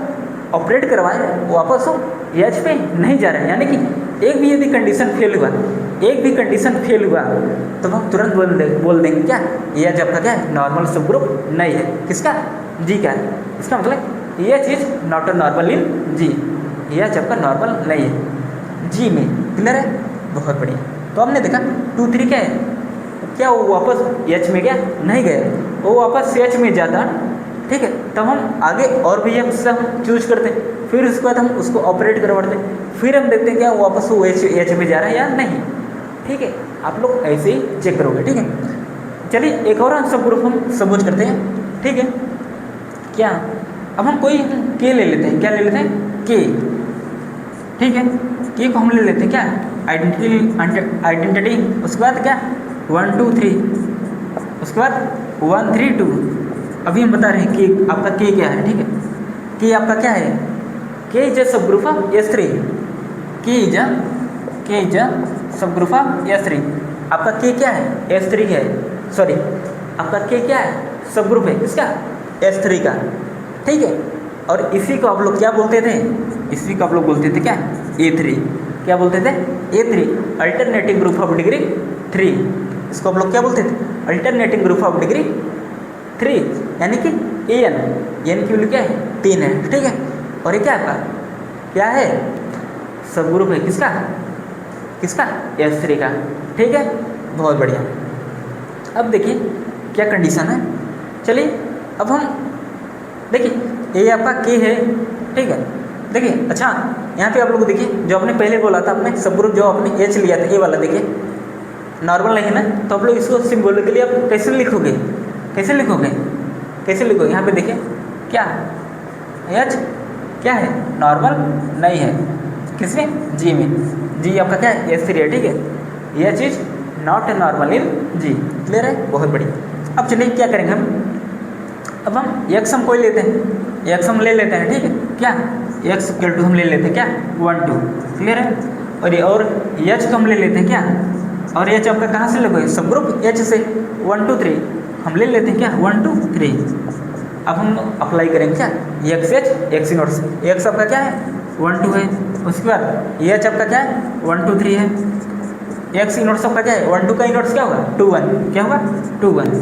Speaker 1: ऑपरेट करवाएं, वापस हो एच पे नहीं जा रहे हैं, यानी कि एक भी यदि कंडीशन फेल हुआ, एक भी कंडीशन फेल हुआ, तो हम तुरंत बोल देंगे क्या, एच आपका क्या है, नॉर्मल सब ग्रुप नहीं है, किसका, जी का। इसका मतलब H is not a normal in G, H आपका नॉर्मल नहीं है जी में, क्लियर है, बहुत बढ़िया। तो हमने देखा 2 3 क्या है, क्या वो वापस एच में गया, नहीं गया, वो वापस एच में जाता, ठीक है, तब हम आगे और भी एक्स हम चूज करते हैं, फिर उसके बाद हम उसको ऑपरेट करवाते हैं, फिर हम देखते हैं क्या वापस वो एच में जा रहा है या नहीं, ठीक है। आप लोग ऐसे ही चेक करोगे, ठीक है। चलिए एक और सब ग्रुप हम सपोज करते हैं, ठीक है, क्या, अब हम कोई के ले लेते हैं, क्या ले लेते हैं, के, ठीक है, के को हम ले लेते हैं क्या, आइडेंटिटी, उसके बाद क्या 1 2 3, उसके बाद 1 3 2। अभी हम बता रहे हैं कि आपका के क्या है, ठीक है, के आपका क्या है, के इज अ सब ग्रुप ऑफ S3, के इज अ सब ग्रुप ऑफ S3। आपका के क्या है, S3 है, सॉरी आपका के क्या है, सब ग्रुप है किसका, S3 का, ठीक है। और इसी को आप लोग क्या बोलते थे, इसी को आप लोग बोलते थे क्या, A3, क्या बोलते थे, A3, alternating group of degree 3। इसको आप लोग क्या बोलते थे, अल्टरनेटिंग ग्रुप ऑफ डिग्री 3, यानी कि एन की वैल्यू क्या है, 3 है, ठीक है। और ये क्या आपका क्या है, सब ग्रुप है किसका, S3 का, ठीक है, बहुत बढ़िया। अब देखिए क्या कंडीशन है, चलिए अब हम देखिए ये आपका के है, ठीक है। देखिए अच्छा यहाँ पे आप लोग देखिए जो आपने पहले बोला था, आपने सब ग्रुप जो आपने एच लिया था, ए वाला, देखिए नॉर्मल नहीं है ना, तो आप लोग इसको सिंबॉलिकली आप कैसे लिखोगे, कैसे लिखोगे, यहाँ पे देखिए क्या एच क्या है, नॉर्मल नहीं है, किसमें, जी में, जी आपका क्या है, S3 है, ठीक है, H is not normal in G, clear है, बहुत बढ़िया। अब चलिए क्या करेंगे हम, अब हम एक्स हम कोई लेते हैं, एक्स हम ले लेते हैं, ठीक है, क्या एक्स इक्वल टू हम ले लेते हैं क्या 1 2, क्लियर है। और ये और एच को हम ले लेते हैं क्या, और एच आपका कहाँ से लोगे, सब ग्रुप एच से 1 2 3 हम ले लेते हैं क्या 1 2 3, अब हम अप्लाई करेंगे क्या, x H x inverse, x आपका क्या है 1 2 है, उसके बाद एच आपका क्या है 1 2 3 है, एक्स इनवर्स आपका क्या है 1 2 का इनवर्स क्या होगा 2 1, क्या होगा 2 1,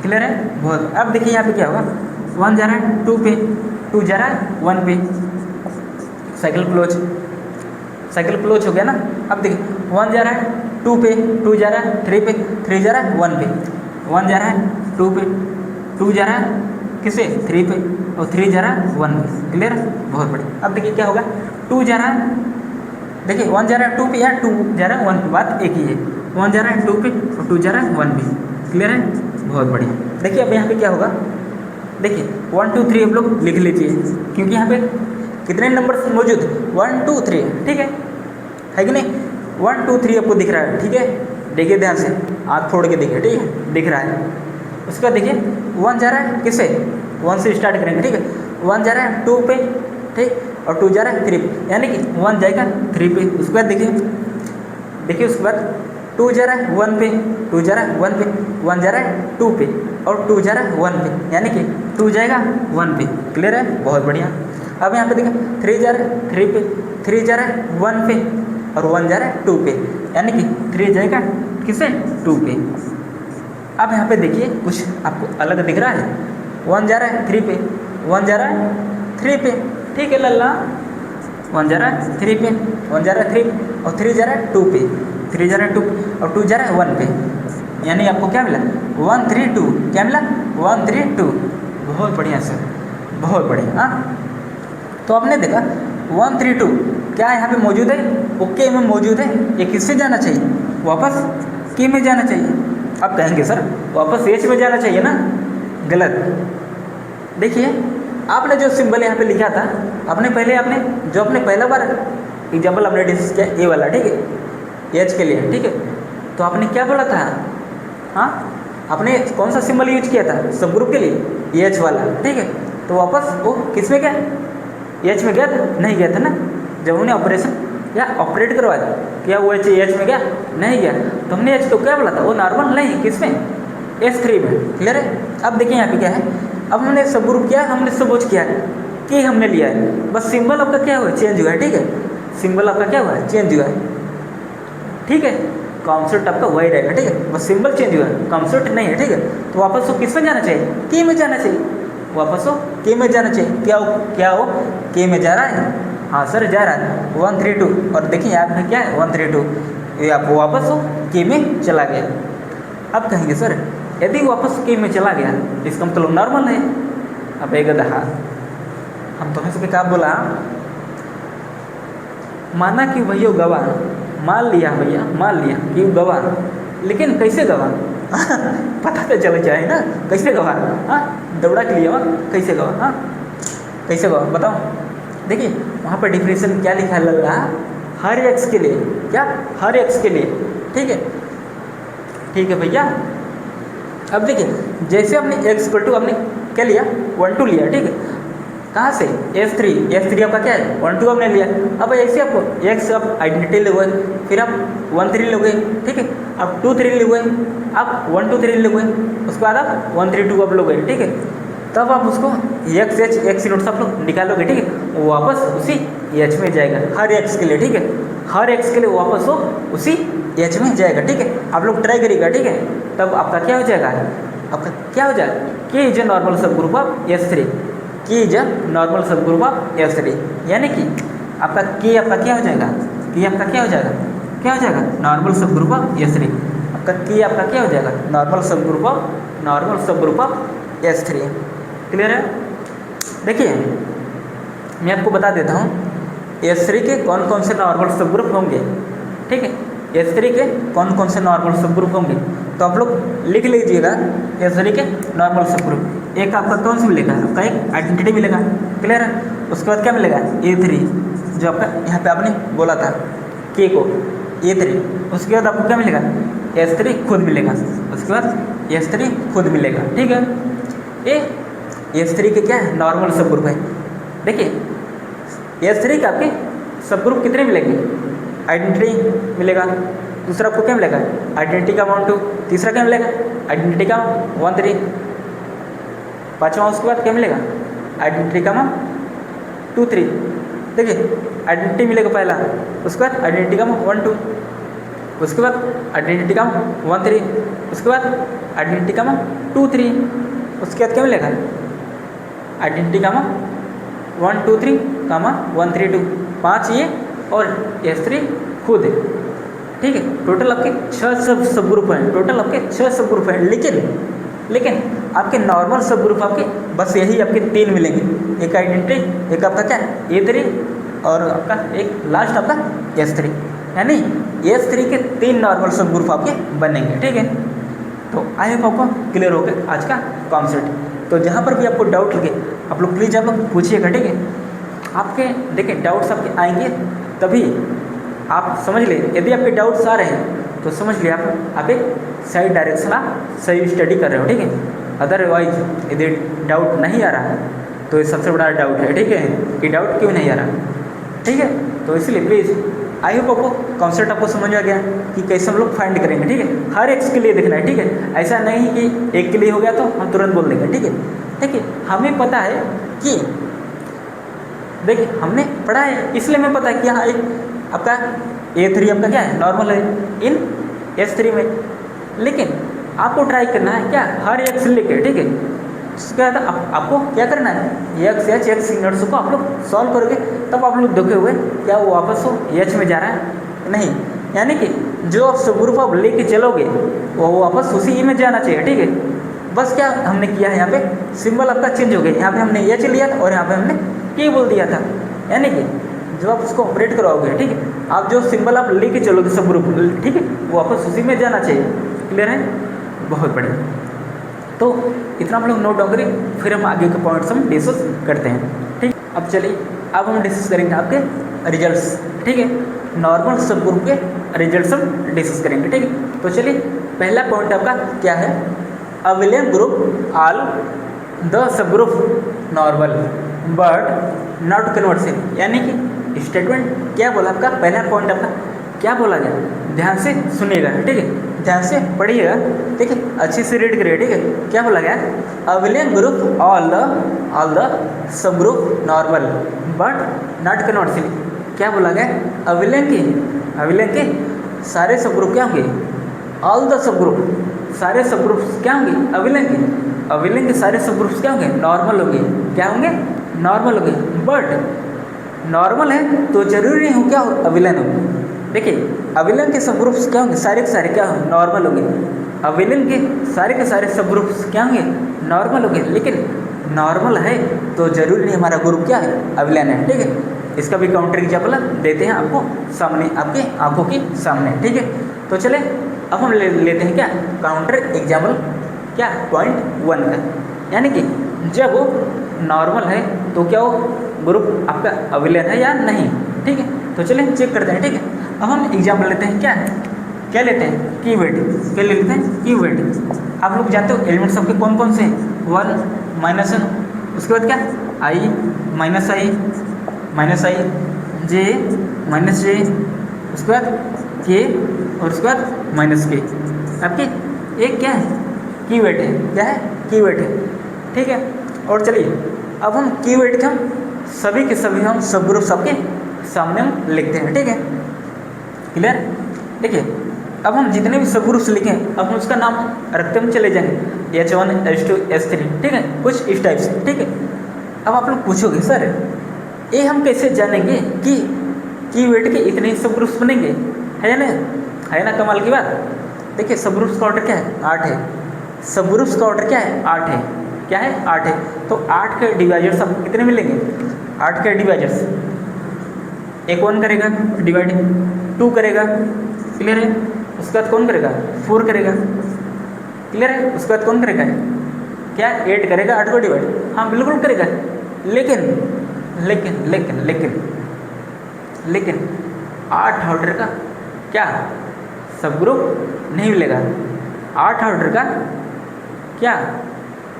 Speaker 1: क्लियर है बहुत। अब देखिए यहाँ पे क्या होगा 1 जा रहा है 2 पे, 2 जा रहा है 1 पे, साइकिल क्लोज, साइकिल क्लोज हो गया ना। अब देखिए 1 जा रहा है 2 पे, 2 जा रहा है 3 पे, 3 जा रहा है 1 पे, 1 जा रहा है 2 पे, 2 जा रहा है किसे 3 पे, और 3 जा रहा है 1 पे, क्लियर है बहुत बढ़िया। अब देखिए क्या होगा 2 जा रहा है, देखिए 1 जा रहा है 2 पे या 2 जा रहा है 1 पे, बात एक ही है, 1 जा रहा है 2 पे और 2 जा रहा है 1 पे, क्लियर है बहुत बढ़िया। देखिए अब यहाँ पे क्या होगा, देखिए 1 2 3 आप लोग लिख लीजिए, क्योंकि यहाँ पे कितने नंबर मौजूद 1 2 3, ठीक है कि नहीं, 1 2 3 आपको दिख रहा है, ठीक है, देखिए ध्यान से, आँख फोड़ के देखिए, ठीक है दिख रहा है। उसके बाद देखिए 1 जा रहा है किससे 1 से स्टार्ट करेंगे, ठीक है, 1 जा रहा है 2 पे, ठीक, और 2 जा रहा है 3 पे, यानी कि 1 जाएगा 3 पे। उसके बाद देखिए उसके बाद 2 जा रहा है 1 पे, 2 जा रहा है 1 पे, 1 जा रहा है 2 पे और 2 जा रहा है 1 पे, यानी कि 2 जाएगा 1 पे, क्लियर है बहुत बढ़िया। अब यहाँ पे देखिए 3 जा रहा है 3 पे, 3 जा रहा है 1 पे और 1 जा रहा है 2 पे, यानी कि 3 जाएगा किसे 2 पे। अब यहाँ पे देखिए कुछ आपको अलग दिख रहा है, 1 जा रहा है 3 पे, 1 जा रहा है 3 पे, ठीक है लल्ला, 1 जा रहा है 3 पे, 1 जा रहा है 3 पे और 3 जा रहा है 2 पे, 3 जा रहा है 2 पे और 2 जा रहा है 1 पे, यानी आपको क्या मिला 1 3 2, क्या मिला 1 3 2, बहुत बढ़िया सर बहुत बढ़िया। हाँ तो आपने देखा 1 3 2 क्या यहाँ पे मौजूद है, ओके में मौजूद है, ये किससे जाना चाहिए वापस के में जाना चाहिए। आप कहेंगे सर वापस एच में जाना चाहिए ना, गलत। देखिए आपने जो सिंबल यहाँ पे लिखा था, आपने जो अपने पहला बार एग्जाम्पल आपने डिस्कस किया ए वाला, ठीक है एच के लिए, ठीक है, तो आपने क्या बोला था, हाँ आपने कौन सा सिंबल यूज किया था सब ग्रुप के लिए एच वाला, ठीक है, तो वापस वो किस में गया एच में गया था, नहीं गया था ना, जब हमने ऑपरेशन या ऑपरेट करवाया क्या वो एच में गया, नहीं गया, तो हमने एच को क्या बोला था वो नॉर्मल नहीं किस में S3 में, क्लियर है। अब देखिए यहाँ पे क्या है, अब हमने सब ग्रुप किया, हमने सब कुछ किया है कि हमने लिया है, बस सिंबल आपका क्या हुआ चेंज हुआ है, ठीक है, सिंबल आपका क्या हुआ है चेंज हुआ है, ठीक है, कॉन्सेप्ट आपका वही रहेगा, ठीक है, बस सिंबल चेंज हुआ है कॉन्सेप्ट नहीं है, ठीक है। तो वापस वो किस में जाना चाहिए के में जाना चाहिए, वापस हो के में जाना चाहिए, क्या हो के में जा रहा है, हाँ सर जा रहा है 1 3 2, और देखिए यहाँ पे क्या है 1 3 2, ये आप वापस हो के में चला गया। अब कहेंगे सर यदि वापस के में चला गया इसका मतलब नॉर्मल है। अब एक हाँ हम तुम्हें से क्या बोला, माना कि भैया गवा, मान लिया भैया मान लिया कि गवा, लेकिन कैसे गवा पता तो चल जाए ना कैसे गवा, हाँ दौड़ा के लिए कैसे गवा, हाँ कैसे गवा बताओ। देखिए वहाँ पर डिफरेंशियल क्या लिखा है लल्ला, हर एक्स के लिए, क्या हर एक्स के लिए, ठीक है भैया। अब देखिए जैसे हमने एक्स इक्वल टू हमने क्या लिया 1 2 लिया, ठीक है, कहाँ से S3 आपका क्या है 1 2 हमने लिया। अब ऐसे आपको एक्स आप आइडेंटिटी लोगे, फिर आप 1 3 लोगे, ठीक है, आप 2 3 लोगे, आप 1 2 3 लोगे, उसके बाद आप 1 3 2 आप लोगे, ठीक है, तब आप उसको एक्स नोट्स आप लोग निकालोगे, ठीक है, वापस उसी एच में जाएगा हर एक्स के लिए, ठीक है, हर एक्स के लिए वापस वो उसी एच में जाएगा, ठीक है। आप लोग ट्राई करिएगा, ठीक है, तब आपका क्या हो जाएगा, आपका क्या हो जाएगा के इज ए नॉर्मल सब ग्रुप ऑफ S3, के इज ए नॉर्मल सब ग्रुप ऑफ S3, यानी कि आपका के आपका क्या हो जाएगा, के आपका क्या हो जाएगा, क्या हो जाएगा नॉर्मल सब ग्रुप ऑफ S3, आपका के आपका क्या हो जाएगा नॉर्मल सब ग्रुप ऑफ S3, क्लियर है। देखिए मैं आपको बता देता हूँ S3 के कौन कौन से नॉर्मल सब ग्रुप होंगे, ठीक है, S3 के कौन कौन से नॉर्मल सब ग्रुप होंगे, तो आप लोग लिख लीजिएगा S3 के नॉर्मल सब ग्रुप। एक आपका कौन सा मिलेगा, आपका एक आइडेंटिटी मिलेगा, क्लियर है। उसके बाद क्या मिलेगा A3, जो आपका यहाँ पे आपने बोला था के को A3, उसके बाद आपको क्या मिलेगा S3 खुद मिलेगा, उसके बाद S3 खुद मिलेगा, ठीक है। ये S3 के क्या है नॉर्मल सब ग्रुप है। देखिए S3 के आपके सब ग्रुप कितने मिलेंगे, आइडेंटिटी मिलेगा, दूसरा आपको क्या मिलेगा आइडेंटिटी का 1 2, तीसरा क्या मिलेगा आइडेंटिटी का 1 3, पाँचवा उसके बाद क्या मिलेगा, आइडेंटिटी कामा 2 3। देखिए आइडेंटिटी मिलेगा पहला, उसके बाद आइडेंटिटी कामा 1 2, उसके बाद आइडेंटिटी कामा 1 3, उसके बाद आइडेंटिटी कामा 2 3, उसके बाद क्या मिलेगा, आइडेंटिटी कामा 1 2 3 कामा 1 3 2, 5 ये और S3 खुद है। ठीक है, टोटल आपके 6 सब ग्रुप हैं, टोटल आपके 6 सब ग्रुप हैं। लेकिन आपके नॉर्मल सब ग्रुप आपके बस यही आपके 3 मिलेंगे, एक आइडेंटिटी, एक आपका क्या A3 और आपका एक लास्ट आपका S3, यानी S3 के 3 नॉर्मल सब ग्रुप आपके बनेंगे। ठीक है, तो आई होप आपको क्लियर हो गया आज का कॉन्सेप्ट। तो जहाँ पर भी आपको डाउट लगे आप लोग प्लीज़ आप लोग पूछिएगा। ठीक है, आपके देखिए डाउट्स आपके आएंगे तभी आप समझ ले, यदि आपके डाउट्स आ रहे हैं तो समझ लिया आप एक सही डायरेक्शन आप सही स्टडी कर रहे हो। ठीक है, अदरवाइज यदि डाउट नहीं आ रहा है तो ये सबसे बड़ा डाउट है। ठीक है, कि डाउट क्यों नहीं आ रहा। ठीक है, तो इसलिए प्लीज़ आई होप आपको कॉन्सेप्ट आपको समझ आ गया कि कैसे हम लोग फाइंड करेंगे। ठीक है, हर एक के लिए देखना है। ठीक है, ऐसा नहीं कि एक के लिए हो गया तो हम तुरंत बोल देंगे। ठीक है, देखिए हमें पता है कि देखिए हमने पढ़ा है, इसलिए हमें पता है कि हाँ एक आपका A3 आपका क्या है, नॉर्मल है इन S3 में। लेकिन आपको ट्राई करना है क्या, हर एक से लेके। ठीक है, उसके बाद आपको क्या करना है, X नोट्स को आप लोग सॉल्व करोगे तब आप लोग देखे हुए क्या वो वापस हो H में जा रहा है नहीं, यानी कि जो आप सब ग्रुप आप लेके चलोगे वो वापस उसी E में जाना चाहिए। ठीक है, बस क्या हमने किया है, यहाँ पे सिंबल आपका चेंज हो गया, यहाँ पे हमने H लिया था और यहाँ पे हमने K बोल दिया था। यानी कि जब आप उसको ऑपरेट कराओगे, ठीक है, आप जो सिंबल आप लेके चलोगे सब ग्रुप, ठीक है, वो वापस उसी में जाना चाहिए। क्लियर है, बहुत बढ़िया। तो इतना हम लोग नोट डाउन करें, फिर हम आगे के पॉइंट्स हम डिस्कस करते हैं। ठीक, अब चलिए अब हम डिस्कस करेंगे आपके रिजल्ट्स। ठीक है, नॉर्मल सब ग्रुप के रिजल्ट्स हम डिस्कस करेंगे। ठीक है, तो चलिए पहला पॉइंट आपका क्या है, abelian group all the sub group normal but not converse. यानी कि स्टेटमेंट क्या बोला आपका, पहला पॉइंट आपका क्या बोला गया, ध्यान से सुनिएगा। ठीक है, ध्यान से पढ़िएगा। ठीक है, अच्छे से रीड करिए। ठीक है, क्या बोला गया, abelian group all the sub group normal but not converse. क्या बोला गया, अविलियन के सारे सब ग्रुप क्या होंगे, ऑल द सब ग्रुप, सारे सब ग्रुप क्या होंगे, अविलियन के सारे सब ग्रुप्स क्या होंगे, नॉर्मल होंगे। क्या होंगे, नॉर्मल होंगे। बट नॉर्मल है तो जरूरी नहीं हो क्या हो, अविलियन हो। देखिए अविलियन के सब ग्रुप्स क्या होंगे, सारे के सारे क्या होंगे, नॉर्मल होंगे। अविलियन के सारे सब ग्रुप्स क्या होंगे, नॉर्मल होंगे। लेकिन नॉर्मल है तो जरूरी नहीं हमारा ग्रुप क्या है, अविलियन है। ठीक है, इसका भी काउंटर एग्जाम्पल देते हैं आपको सामने, आपके आंखों के सामने। ठीक है, तो चले अब हम लेते हैं क्या, काउंटर एग्जाम्पल क्या, पॉइंट 1 का। यानी कि जब वो नॉर्मल है तो क्या वो ग्रुप आपका अविलियन है या नहीं। ठीक है, तो चलिए चेक करते हैं। ठीक है, अब हम एग्जाम्पल लेते हैं क्या लेते हैं, कीवर्ड। क्या लेते हैं, कीवर्ड। आप लोग जानते हो एलिमेंट्स आपके कौन कौन से हैं, 1 -1, उसके बाद क्या I -I J -J, उसके बाद K और उसके बाद -K। आपके एक क्या है, कीवर्ड है। क्या है, कीवर्ड है। ठीक है, और चलिए अब हम कीवर्ड के हम सभी के सभी हम सब ग्रुप सबके सामने हम लिखते हैं। ठीक है, क्लियर। देखिए अब हम जितने भी सब ग्रुप्स लिखें अब हम उसका नाम रखते हम चले जाएंगे, H1 H2 H3। ठीक है, कुछ इस टाइप से। ठीक है, अब आप लोग पूछोगे सर ये हम कैसे जानेंगे कि कीवर्ड के इतने सब ग्रुप्स बनेंगे, है ना कमाल की बात। देखिए सब ग्रुप्स का ऑर्डर क्या है, 8 है। सब ग्रुप्स का ऑर्डर क्या है, 8 है। क्या है, 8 है। तो 8 के डिवाइजर्स आपको कितने मिलेंगे, 8 के डिवाइजर्स, एक 1 करेगा डिवाइड, 2 करेगा, क्लियर है। उसके बाद कौन करेगा, 4 करेगा, क्लियर है। उसके बाद कौन करेगा, क्या 8 करेगा, 8 को डिवाइड, हाँ बिल्कुल करेगा। लेकिन 8 ऑर्डर का क्या सब ग्रुप नहीं मिलेगा, 8 ऑर्डर का क्या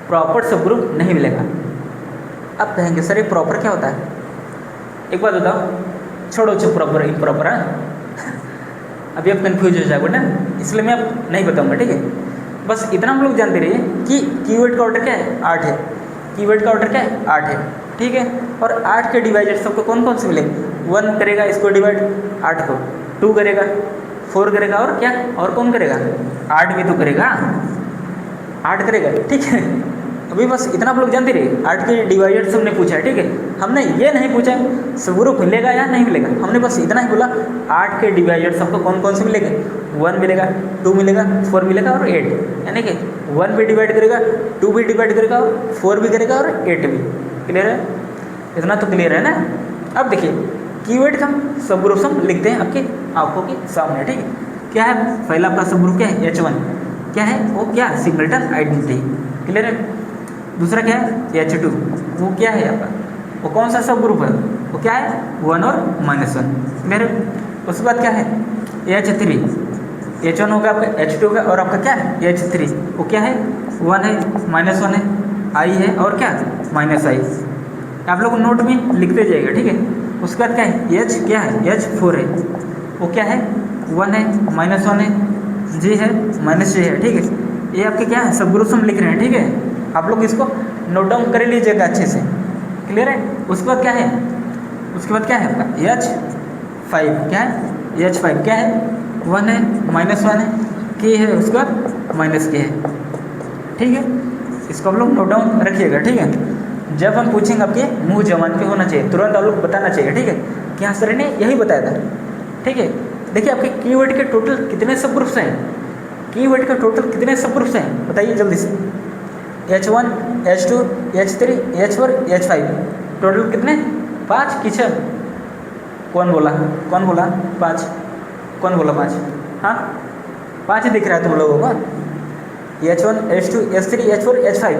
Speaker 1: प्रॉपर सब ग्रुप नहीं मिलेगा। अब कहेंगे सर ये प्रॉपर क्या होता है, एक बात बताओ, छोड़ो प्रॉपर इम्प्रॉपर है, अभी आप कंफ्यूज हो जाओगे ना, इसलिए मैं अब नहीं बताऊंगा। ठीक है, बस इतना हम लोग जानते रहिए कि कीवर्ड का ऑर्डर क्या है, 8 है। कीवर्ड का ऑर्डर क्या है 8 है, ठीक है। और 8 के डिवाइजर सबको कौन कौन से मिलेंगे, 1 करेगा इसको डिवाइड 8 को, 2 करेगा, 4 करेगा, और क्या और कौन करेगा 8 भी तो करेगा, 8 करेगा, ठीक है। अभी बस इतना आप लोग जानते रहिए, 8 के डिवाइजर हमने पूछा है, ठीक है। हमने ये नहीं पूछा सबग्रुप मिलेगा या नहीं मिलेगा, हमने बस इतना ही बोला 8 के डिवाइजर सबको कौन कौन से मिलेंगे, 1 मिलेगा, 2 मिलेगा, 4 मिलेगा और 8, यानी कि 1 भी डिवाइड करेगा, 2 भी डिवाइड करेगा, 4 भी करेगा और 8 भी। क्लियर है, इतना तो क्लियर है ना। अब देखिए कीवर्ड का सबग्रुप हम लिखते हैं आपकी आंखों के सामने, ठीक है। क्या है पहला आपका सबग्रुप क्या है H1, क्या है वो, क्या सिंगलटन आइडेंटिटी। क्लियर है। दूसरा क्या है H2, वो क्या है आपका, वो कौन सा सब ग्रुप है, वो क्या है 1 और -1। क्लियर है। उसके बाद क्या है H3, H1 होगा आपका, H2 होगा, और आपका क्या है H3, वो क्या है 1 है, -1 है, I है, और क्या -I। आप लोग नोट में लिखते जाइएगा, ठीक है। उसके बाद क्या है H, क्या है H4 है, वो क्या है 1 है, -1 है, G है, -J है, ठीक है। ये आपके क्या है सब ग्रुप हम लिख रहे हैं, ठीक है। आप लोग इसको नोट डाउन कर लीजिएगा अच्छे से। क्लियर है। उसके बाद क्या है, उसके बाद क्या है आपका H5, क्या है H5 क्या है 1 है, -1 है, K है, उसके बाद -K है, ठीक है। इसको आप लोग नोट डाउन रखिएगा, ठीक है। जब हम पूछेंगे आपके मुंह जबान पे होना चाहिए, तुरंत आप लोग बताना चाहिए, ठीक है, कि हाँ सर ने यही बताया था, ठीक है। देखिए आपके कीवर्ड के टोटल कितने सब ग्रुप्स हैं, कीवर्ड के टोटल कितने सब ग्रुप्स हैं बताइए जल्दी से। H1, H2, H3, H4, H5, total कितने 5 कि 6, कौन बोला 5, कौन बोला 5, हाँ 5 दिख रहा है तुम लोगों को। H1, H2, H3, H4, H5,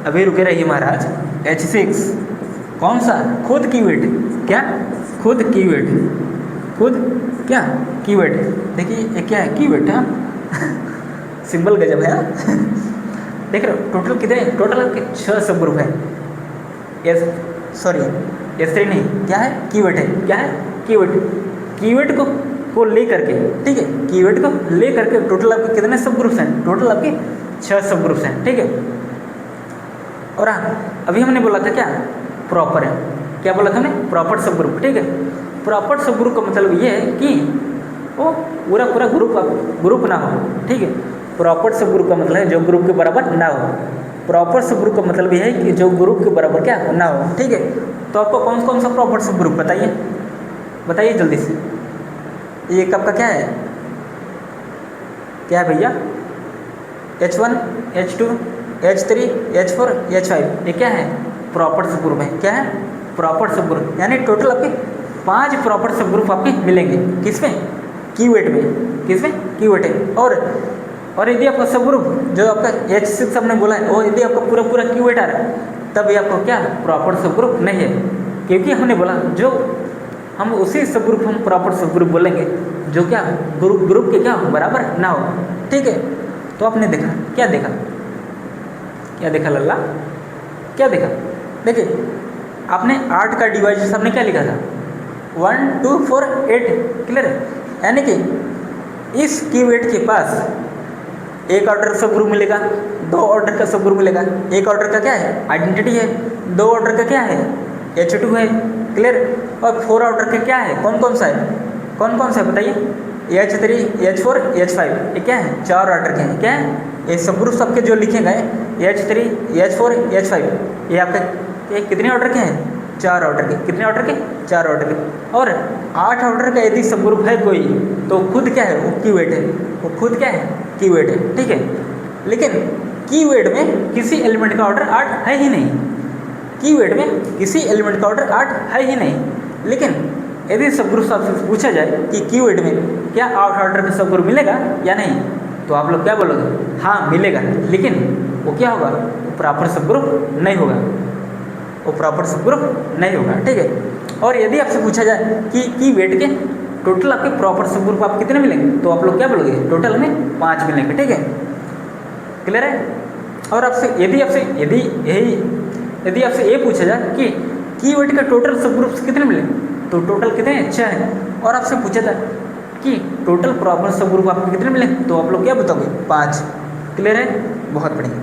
Speaker 1: अभी रुके रहिए महाराज। H6 कौन सा, खुद कीवर्ड, क्या खुद कीवर्ड, खुद क्या कीवर्ड। देखिए ये क्या है कीवर्ड, हाँ सिंबल गजब है, हाँ देख रहे हो। टोटल कितने, टोटल आपके 6 सब ग्रुप है। S3 नहीं, क्या है कीवर्ड है, क्या है कीवर्ड, कीवर्ड को ले करके, ठीक है, कीवर्ड को ले करके टोटल आपके कितने सब ग्रुप्स हैं, टोटल आपके 6 सब ग्रुप्स हैं, ठीक है। और हाँ अभी हमने बोला था क्या प्रॉपर है, क्या बोला था हमने प्रॉपर सब ग्रुप, ठीक है। प्रॉपर सब ग्रुप का मतलब ये है कि वो पूरा ग्रुप ना हो, ठीक है। प्रॉपर सब ग्रुप का मतलब है जो ग्रुप के बराबर ना हो। प्रॉपर सब ग्रुप का मतलब यह है कि जो ग्रुप के बराबर क्या ना हो, ठीक है। तो आपको कौन कौन सा प्रॉपर सब ग्रुप बताइए जल्दी से। ये आपका क्या है भैया H1, H2, H3, H4, H5, ये क्या है प्रॉपर सब ग्रुप है, क्या है प्रॉपर सब ग्रुप। यानी टोटल आपके 5 प्रॉपर सब ग्रुप आपके मिलेंगे, किसमें कीवर्ड में, किसमें कीवर्ड है। और यदि आपका सब ग्रुप जो आपका H6 हमने बोला है, और यदि आपका पूरा कीवर्ड आ रहा है, तब ये आपको क्या प्रॉपर सब ग्रुप नहीं है, क्योंकि हमने बोला जो हम उसी सब ग्रुप हम प्रॉपर सब ग्रुप बोलेंगे जो क्या ग्रुप के क्या बराबर ना हो, ठीक है। तो आपने देखा, क्या देखा लल्ला, क्या देखा, देखिए आपने 8 का डिवाइजर आपने क्या लिखा था 1, 2, 4, 8, क्लियर है। यानी कि इस कीवर्ड के पास एक ऑर्डर सब ग्रुप मिलेगा, 2 ऑर्डर का सब ग्रुप मिलेगा। एक ऑर्डर का क्या है आइडेंटिटी है, 2 ऑर्डर का क्या है H2 है, क्लियर। और 4 ऑर्डर का क्या है, कौन सा है बताइए H3, H4, H5, ये क्या है 4 ऑर्डर के हैं, क्या है ये सब ग्रुप सबके जो लिखे गए H3, H4, H5, ये आपके ये कितने ऑर्डर के हैं 4 ऑर्डर के, कितने ऑर्डर के 4 ऑर्डर के। और 8 ऑर्डर का यदि सब ग्रुप है कोई, तो खुद क्या है वो कीवर्ड है, वो खुद क्या है कीवर्ड है, ठीक है। लेकिन कीवर्ड में किसी एलिमेंट का ऑर्डर 8 है ही नहीं, कीवर्ड में किसी एलिमेंट का ऑर्डर 8 है ही नहीं। लेकिन यदि सब ग्रुप आपसे पूछा जाए कि कीवर्ड में क्या 8 ऑर्डर का सब ग्रुप मिलेगा या नहीं, तो आप लोग क्या बोलोगे हाँ मिलेगा, लेकिन वो क्या होगा वो प्रॉपर सब ग्रुप नहीं होगा, वो प्रॉपर सब ग्रुप नहीं होगा, ठीक है। और यदि आपसे पूछा जाए कि कीवर्ड के टोटल आपके प्रॉपर सब ग्रुप आप कितने मिलेंगे, तो आप लोग क्या बोलोगे टोटल में 5 मिलेंगे, ठीक है, क्लियर है। और आपसे यदि आपसे ये पूछा जाए कि कीवर्ड का टोटल सब ग्रुप्स कितने मिले, तो टोटल कितने 6 हैं। और आपसे पूछा था कि टोटल प्रॉपर सब ग्रुप आपको कितने मिले, तो आप लोग क्या बताओगे 5, क्लियर है, बहुत बढ़िया।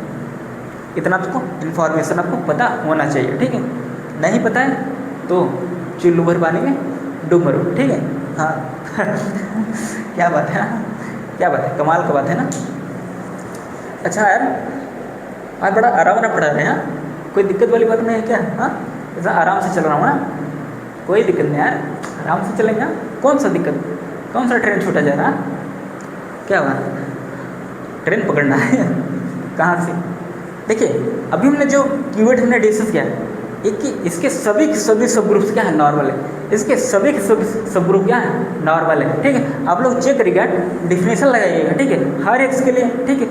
Speaker 1: इतना आपको इन्फॉर्मेशन आपको पता होना चाहिए, ठीक है। नहीं पता है तो चुल्लू भर पानी में डूब मरो, ठीक है। हाँ क्या बात है, क्या बात है, कमाल का बात है ना। अच्छा यार, आज बड़ा आराम से पढ़ा रहे हैं, कोई दिक्कत वाली बात नहीं है क्या? हाँ, ऐसा आराम से चल रहा हूँ ना, कोई दिक्कत नहीं यार, आराम से चलेंगे। कौन सा दिक्कत, कौन सा ट्रेन छूटा जा रहा है? क्या बात, ट्रेन पकड़ना है कहाँ से? देखिए अभी हमने जो कीवर्ड हमने डिस्कस किया है, एक कि इसके सभी के सभी सब ग्रुप्स क्या है, नॉर्मल है। इसके सभी के सभी सब ग्रुप क्या है, नॉर्मल है, ठीक है। आप लोग चेक करिएगा, डिफिनेशन लगाइएगा, ठीक है, हर एक के लिए, ठीक है।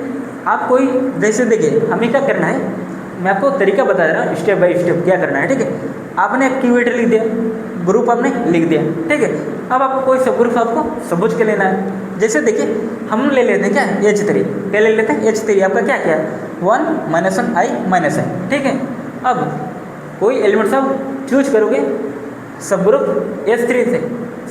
Speaker 1: आप कोई जैसे देखिए हमें क्या करना है, मैं आपको तरीका बता रहा हूँ स्टेप बाय स्टेप क्या करना है, ठीक है। आपने कीवर्ड लिख दिया, ग्रुप आपने लिख दिया, ठीक है। अब आपको कोई सब ग्रुप आपको समझ के लेना है। जैसे देखिए हम ले लेते हैं क्या, H3, क्या ले लेते हैं H3, आपका क्या क्या है 1 -1 I -I, ठीक है। अब कोई एलिमेंट सब चूज करोगे सब ग्रुप H3 से,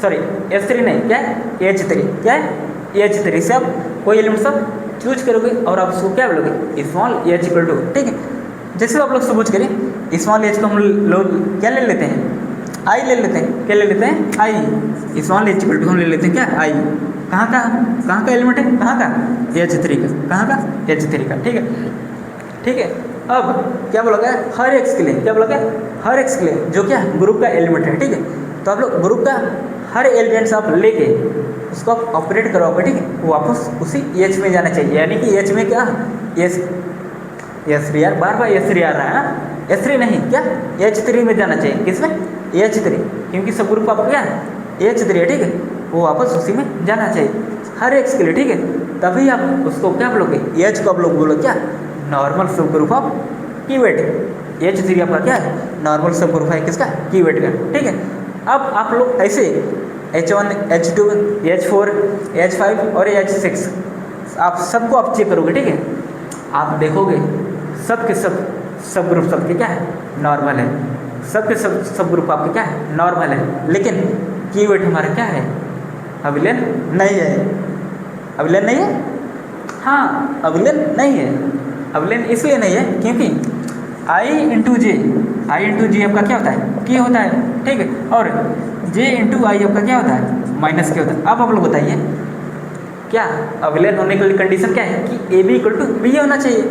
Speaker 1: सॉरी H3 नहीं, क्या है H3, क्या है H3 से आप कोई एलिमेंट सब चूज करोगे और आप उसको क्या बोलोगे, स्मॉल h इक्वल टू, ठीक है। जैसे आप लोग समझ करें स्मॉल h को हम लोग क्या ले लेते हैं, I ले लेते हैं, क्या ले लेते हैं I, small h equal to हम ले लेते हैं क्या I, कहाँ का एलिमेंट है, कहाँ का H3 का, कहाँ का H3 का, ठीक है, ठीक है। अब क्या बोला गया, हर एक्स के लिए, क्या बोला गया, हर एक्स के लिए जो क्या ग्रुप का एलिमेंट है, ठीक है। तो आप लोग ग्रुप का हर एलिमेंट्स आप लेके उसको आप ऑपरेट करोगे, ठीक है, वो वापस उसी एच में जाना चाहिए, यानी कि एच में क्या S3 यार, बार बार S3 आ रहा है ना, S3 नहीं, क्या H3 में जाना चाहिए, किसमें H3, क्योंकि सब ग्रुप आपका क्या है H3 है, ठीक है, वो वापस उसी में जाना चाहिए हर एक्स के लिए, ठीक है। तभी आप उसको क्या बोलोगे, एच को आप लोग बोलो क्या, नॉर्मल सब ग्रुप ऑफ कीवर्ड, H3 आपका क्या है, नॉर्मल सब ग्रुप है किसका, कीवर्ड का, ठीक है। अब आप लोग ऐसे H1 H2 H4 H5 और H6 आप सबको आप चेक करोगे, ठीक है। आप देखोगे सब के सब ग्रुप सबके क्या है, नॉर्मल है, सब के सब ग्रुप आपके क्या है, नॉर्मल है, लेकिन कीवर्ड हमारा क्या है, अभिलेन नहीं है, अभिलेन नहीं है, हाँ अभिलेन नहीं है। अभिलेन इसलिए नहीं है क्योंकि I इंटू जे आपका क्या होता है, के होता है, ठीक है, और J इंटू आई आपका क्या होता है, माइनस के होता है। अब आप लोग बताइए क्या अभिलेन होने के लिए कंडीशन क्या है कि AB इक्वल टू बी होना चाहिए।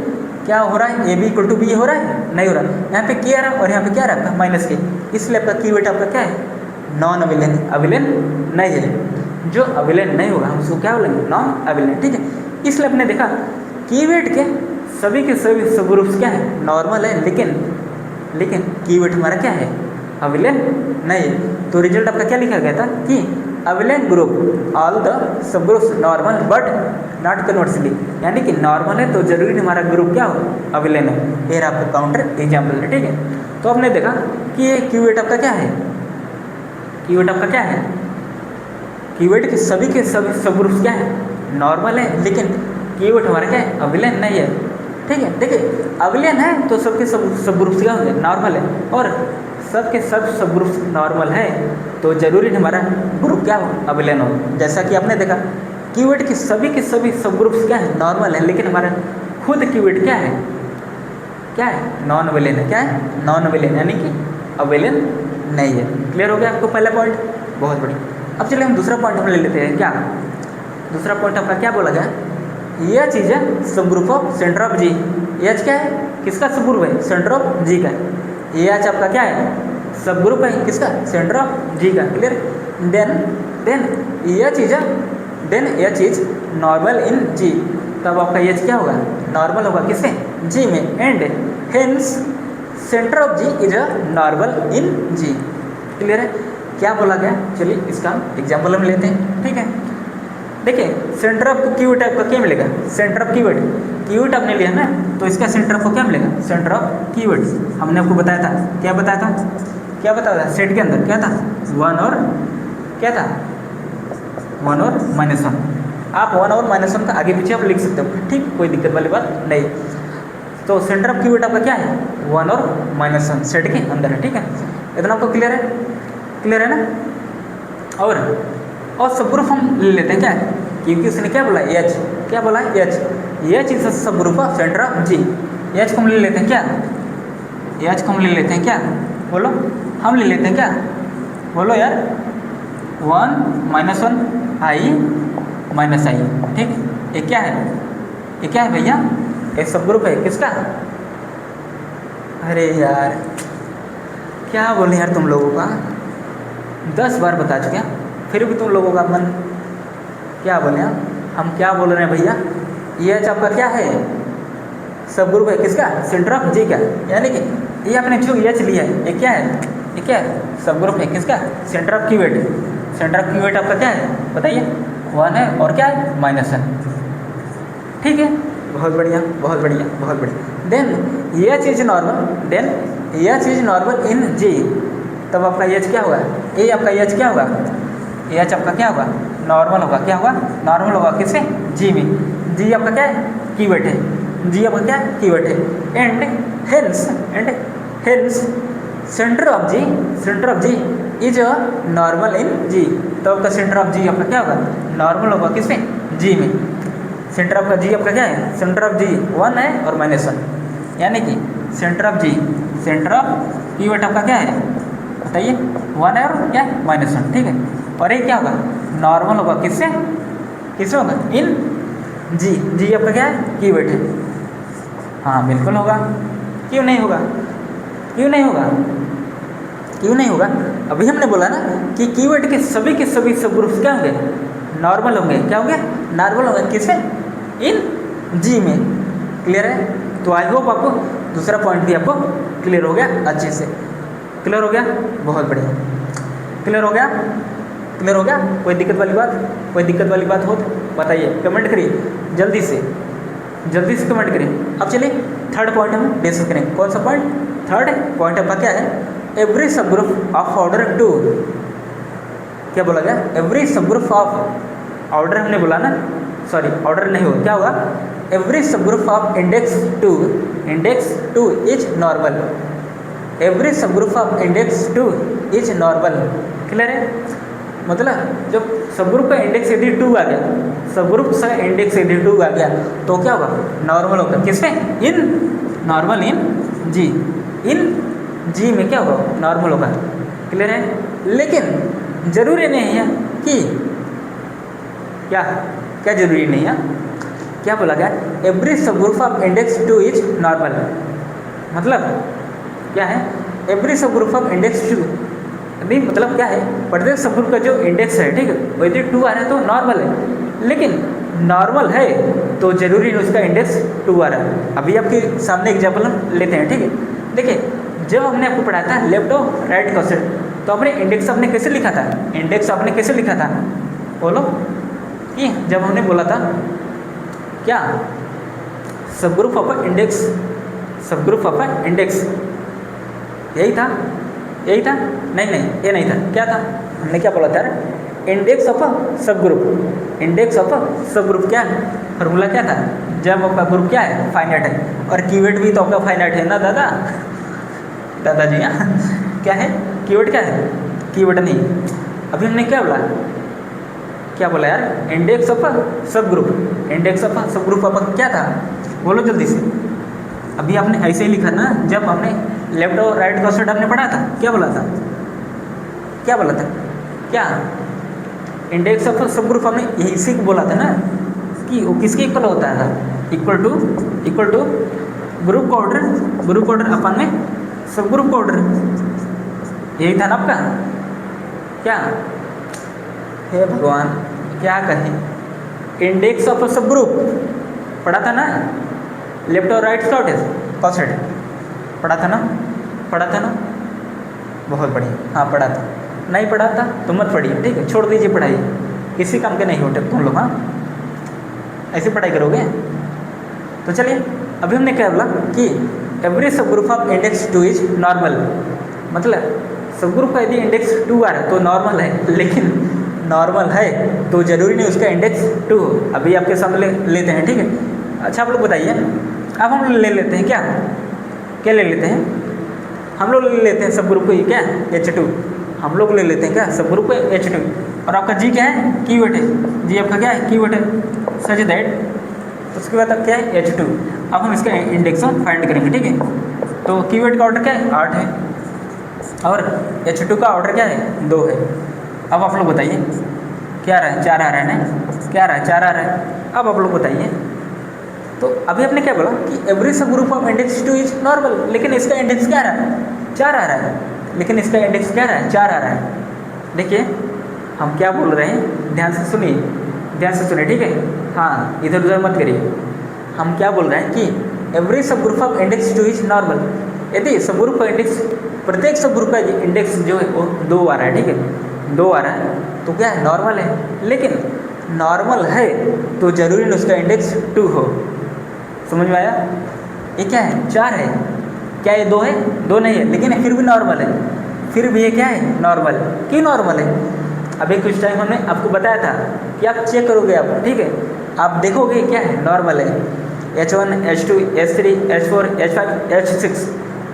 Speaker 1: क्या हो रहा है, AB इक्वल टू बी हो रहा है, नहीं हो रहा है, यहाँ पे के आ रहा है और यहाँ पे क्या आ रहा है आपका माइनस के, इसलिए आपका कीवर्ड आपका क्या है, नॉन अभिलेन, अभिलेन नहीं है। जो अभिलेन नहीं होगा हम उसको क्या बोलेंगे, नॉन अभिलेन, ठीक है। इसलिए आपने देखा कीवर्ड के सभी सब ग्रुप्स क्या है, नॉर्मल है, लेकिन कीवर्ड हमारा क्या है, अभिलेन नहीं है। तो रिजल्ट आपका क्या लिखा गया था कि abelian group all the sub groups normal but not conversely, यानी कि नॉर्मल है तो जरूरी हमारा ग्रुप क्या हो, अभिलेन है। ये आपका काउंटर एग्जाम्पल है, ठीक है। तो आपने देखा कि ये कीवर्ड आपका क्या है, कीवर्ड आपका क्या है, कीवर्ड के सभी सब ग्रुप्स क्या है, नॉर्मल है, लेकिन कीवर्ड हमारा क्या है, अभिलेन नहीं है, ठीक है। देखिए अभिलेन है तो सबके सब ग्रुप्स क्या होंगे, नॉर्मल है, और सबके सब ग्रुप्स नॉर्मल है तो जरूरी हमारा ग्रुप क्या हो, अभिलेन हो। जैसा कि आपने देखा कीवर्ड के सभी सब ग्रुप्स क्या है, नॉर्मल है, लेकिन हमारा खुद कीवर्ड क्या है, नॉन अभिलेन है, क्या है, नॉन अभिलेन, यानी कि अभिलेन नहीं है। क्लियर हो गया आपको पहला पॉइंट, बहुत बढ़िया। अब चलिए हम दूसरा पॉइंट हम ले लेते हैं। क्या दूसरा पॉइंट आपका क्या बोला गया, यह चीज़ है सब group of center of G. H क्या है, किसका सब ग्रुप है, सेंटर ऑफ जी का। ये एच आपका क्या है, सब ग्रुप है किसका, सेंटर ऑफ जी का। क्लियर। देन यह चीज़ है, देन यह चीज़ नॉर्मल इन जी, तब आपका एच क्या होगा, नॉर्मल होगा किससे, जी में, and hence centre of G is a normal in G. Clear है। क्या बोला गया, चलिए इसका एग्जाम्पल हम लेते हैं, ठीक है। देखिए सेंटर ऑफ कीवर्ड आपका क्या मिलेगा, सेंटर ऑफ कीवर्ड आपने लिया ना, तो इसका सेंटर आपको क्या मिलेगा, सेंटर ऑफ कीवर्ड। हमने आपको बताया था, क्या बताया था सेट के अंदर क्या था, 1 और क्या था, 1 और -1। आप 1 और -1 का आगे पीछे आप लिख सकते हो, ठीक, कोई दिक्कत वाली बात नहीं। तो सेंटर ऑफ कीवर्ड आपका क्या है, 1 और -1 सेट के अंदर है, ठीक है। इतना आपको क्लियर है ना। और सब ग्रुप हम ले लेते हैं क्या है, क्योंकि उसने क्या बोला, एच, क्या बोला, एच इज सब group of center of G. H को हम ले लेते हैं क्या, एच को हम ले लेते हैं क्या, बोलो हम ले लेते हैं क्या, बोलो यार 1 -1 आई माइनस आई, ठीक। ये क्या है, ये क्या है भैया, ये सब ग्रुप है किसका, अरे यार क्या बोले यार तुम लोगों का, 10 बार बता चुके हैं फिर भी तुम लोगों का मन क्या बोले, हम क्या बोल रहे हैं भैया, ये एच आपका क्या है, सब ग्रुप है किसका, सेंटर ऑफ जी का, यानी कि ये आपने जो एच लिया है ये क्या है, ये क्या है, सब ग्रुप है किसका, centre of cuvette, centre of cuvette आपका क्या है बताइए, 1 है और क्या है -1, ठीक है, बहुत बढ़िया बहुत बढ़िया बहुत बढ़िया। Then H is normal, then H is normal in G, तब आपका एच क्या होगा, ए आपका एच क्या होगा, एच आपका क्या होगा, नॉर्मल होगा, क्या होगा, नॉर्मल होगा किससे, जी में, जी आपका क्या है, कीवर्ड है, जी आपका क्या है, कीवर्ड है, and hence centre of G, centre of G is normal in G, तो आपका सेंटर ऑफ जी आपका क्या होगा, नॉर्मल होगा किसमें, जी में, सेंटर ऑफ जी आपका क्या है, सेंटर ऑफ जी 1 है और -1, यानी कि center of G, centre of keyword आपका क्या है बताइए, 1 है और क्या है -1, ठीक है, और ये क्या होगा, नॉर्मल होगा किससे, किससे होगा, इन जी, जी आपका क्या है, कीवर्ड है, हाँ बिल्कुल होगा, क्यों नहीं होगा, क्यों नहीं होगा, क्यों नहीं होगा, अभी हमने बोला ना कि कीवर्ड के सभी सब ग्रुप्स क्या होंगे, नॉर्मल होंगे, क्या होंगे, नॉर्मल होंगे किसमें, इन जी में, क्लियर है। तो आई होप आपको दूसरा पॉइंट भी आपको क्लियर हो गया, अच्छे से क्लियर हो गया, बहुत बढ़िया, क्लियर हो गया, क्लियर हो गया, कोई दिक्कत वाली बात, कोई दिक्कत वाली बात हो तो बताइए, कमेंट करिए जल्दी से कमेंट करें। अब चलिए थर्ड पॉइंट हम डिस्कस करें, कौन सा पॉइंट, थर्ड पॉइंट आपका क्या है, every sub group of order 2, क्या बोला गया, every sub group of order, हमने बोला ना, सॉरी ऑर्डर नहीं होगा, क्या होगा, every sub group of index 2 is normal, every sub group of index 2 is normal, clear है, मतलब जब सब ग्रुप का इंडेक्स यदि 2 आ गया, सब ग्रुप का इंडेक्स यदि 2 आ गया तो क्या होगा, नॉर्मल होगा किसमें, इन नॉर्मल इन जी, इन जी में क्या होगा, नॉर्मल होगा, क्लियर है। लेकिन जरूरी नहीं है कि क्या, क्या जरूरी नहीं है, क्या बोला गया, every sub group of index 2 is normal, मतलब क्या है, every sub group of index 2, अभी मतलब क्या है, प्रत्येक सब ग्रुप का जो इंडेक्स है, ठीक है, वो यदि 2 आ रहा है तो नॉर्मल है, लेकिन नॉर्मल है तो जरूरी नहीं उसका इंडेक्स 2 आ रहा है। अभी आपके सामने एग्जाम्पल हम लेते हैं, ठीक है, देखिए जब हमने आपको पढ़ाया था लेफ्ट और राइट क्वेश्चन, तो अपने इंडेक्स आपने कैसे लिखा था, इंडेक्स आपने कैसे लिखा था, बोलो, कि जब हमने बोला था क्या, सब ग्रुप ऑफ इंडेक्स, सब ग्रुप ऑफ इंडेक्स, यही था, यही था, नहीं ये नहीं था, क्या था, हमने क्या बोला था, इंडेक्स ऑफ सब ग्रुप, इंडेक्स ऑफ सब ग्रुप क्या है, फॉर्मूला क्या था, जब आपका ग्रुप क्या है, फाइनाइट है, और कीवर्ड भी तो आपका फाइनाइट है ना दादाजी, हाँ क्या है, कीवर्ड क्या है, कीवर्ड नहीं, अभी हमने क्या बोला, क्या बोला यार, इंडेक्स ऑफ सब ग्रुप, इंडेक्स ऑफ सब ग्रुप आपका क्या था, बोलो जल्दी से, अभी आपने ऐसे ही लिखा ना, जब हमने लेफ्ट और राइट क्वेश्चन आपने पढ़ा था, क्या बोला था, क्या बोला था, क्या इंडेक्स ऑफ सब ग्रुप हमने इसी को बोला था ना, कि वो किसके इक्वल होता था, इक्वल टू ग्रुप का ऑर्डर अपन में सब ग्रुप का ऑर्डर, यही था ना आपका, क्या, हे भगवान क्या कहें, इंडेक्स ऑफ सब ग्रुप पढ़ा था ना, लेफ्ट और राइट क्वेश्चन पढ़ा था ना, बहुत बढ़िया, हाँ पढ़ा था, नहीं पढ़ा था तो मत पढ़िए, ठीक है, छोड़ दीजिए पढ़ाई, किसी काम के नहीं होते तुम लोग, हाँ ऐसे पढ़ाई करोगे। तो चलिए अभी हमने क्या बोला कि every sub group of index 2 is normal, मतलब सब ग्रुप का यदि इंडेक्स 2 आ रहा है तो नॉर्मल है, लेकिन नॉर्मल है तो जरूरी नहीं उसका इंडेक्स 2 हो। अभी आपके सामने लेते हैं, ठीक है, अच्छा आप लोग बताइए, अब हम ले लेते हैं क्या ले लेते हैं, हम लोग ले लेते हैं सब ग्रुप को, ये क्या है H2, हम लोग ले लेते हैं क्या सब ग्रुप को H2, और आपका जी क्या है, कीवर्ड है, जी आपका क्या है, कीवर्ड है, सच दैट उसके बाद अब क्या है H2। अब हम इसका इंडेक्स फाइंड करेंगे, ठीक है। तो कीवर्ड का ऑर्डर क्या है 8 है और H2 का ऑर्डर क्या है 2 है। अब आप लोग बताइए क्या आ रहा है, 4 आ रहा है ना, क्या आ रहा है 4 आ रहा है। अब आप लोग बताइए, तो अभी आपने क्या बोला कि every sub group of index 2 is normal, लेकिन इसका इंडेक्स क्या आ रहा है 4 आ रहा है, लेकिन इसका इंडेक्स क्या आ रहा है 4 आ रहा है। देखिए हम क्या बोल रहे हैं, ध्यान से सुनिए, ध्यान से सुनिए, ठीक है। हाँ इधर उधर मत करिए। हम क्या बोल रहे हैं कि every sub group of index 2 is normal. यदि सब ग्रुप का इंडेक्स, प्रत्येक सब ग्रुप का इंडेक्स जो है वो 2 आ रहा है, ठीक है 2 आ रहा है, तो क्या है नॉर्मल है। लेकिन नॉर्मल है तो जरूरी नहीं उसका इंडेक्स 2 हो। समझ में आया? ये क्या है 4 है, क्या ये 2 है, 2 नहीं है, लेकिन फिर भी नॉर्मल है, फिर भी ये क्या है नॉर्मल। क्यों नॉर्मल है? अभी कुछ टाइम हमने आपको बताया था कि आप चेक करोगे आप, ठीक है, आप देखोगे क्या है नॉर्मल है। H1 H2 H3 H4 H5 H6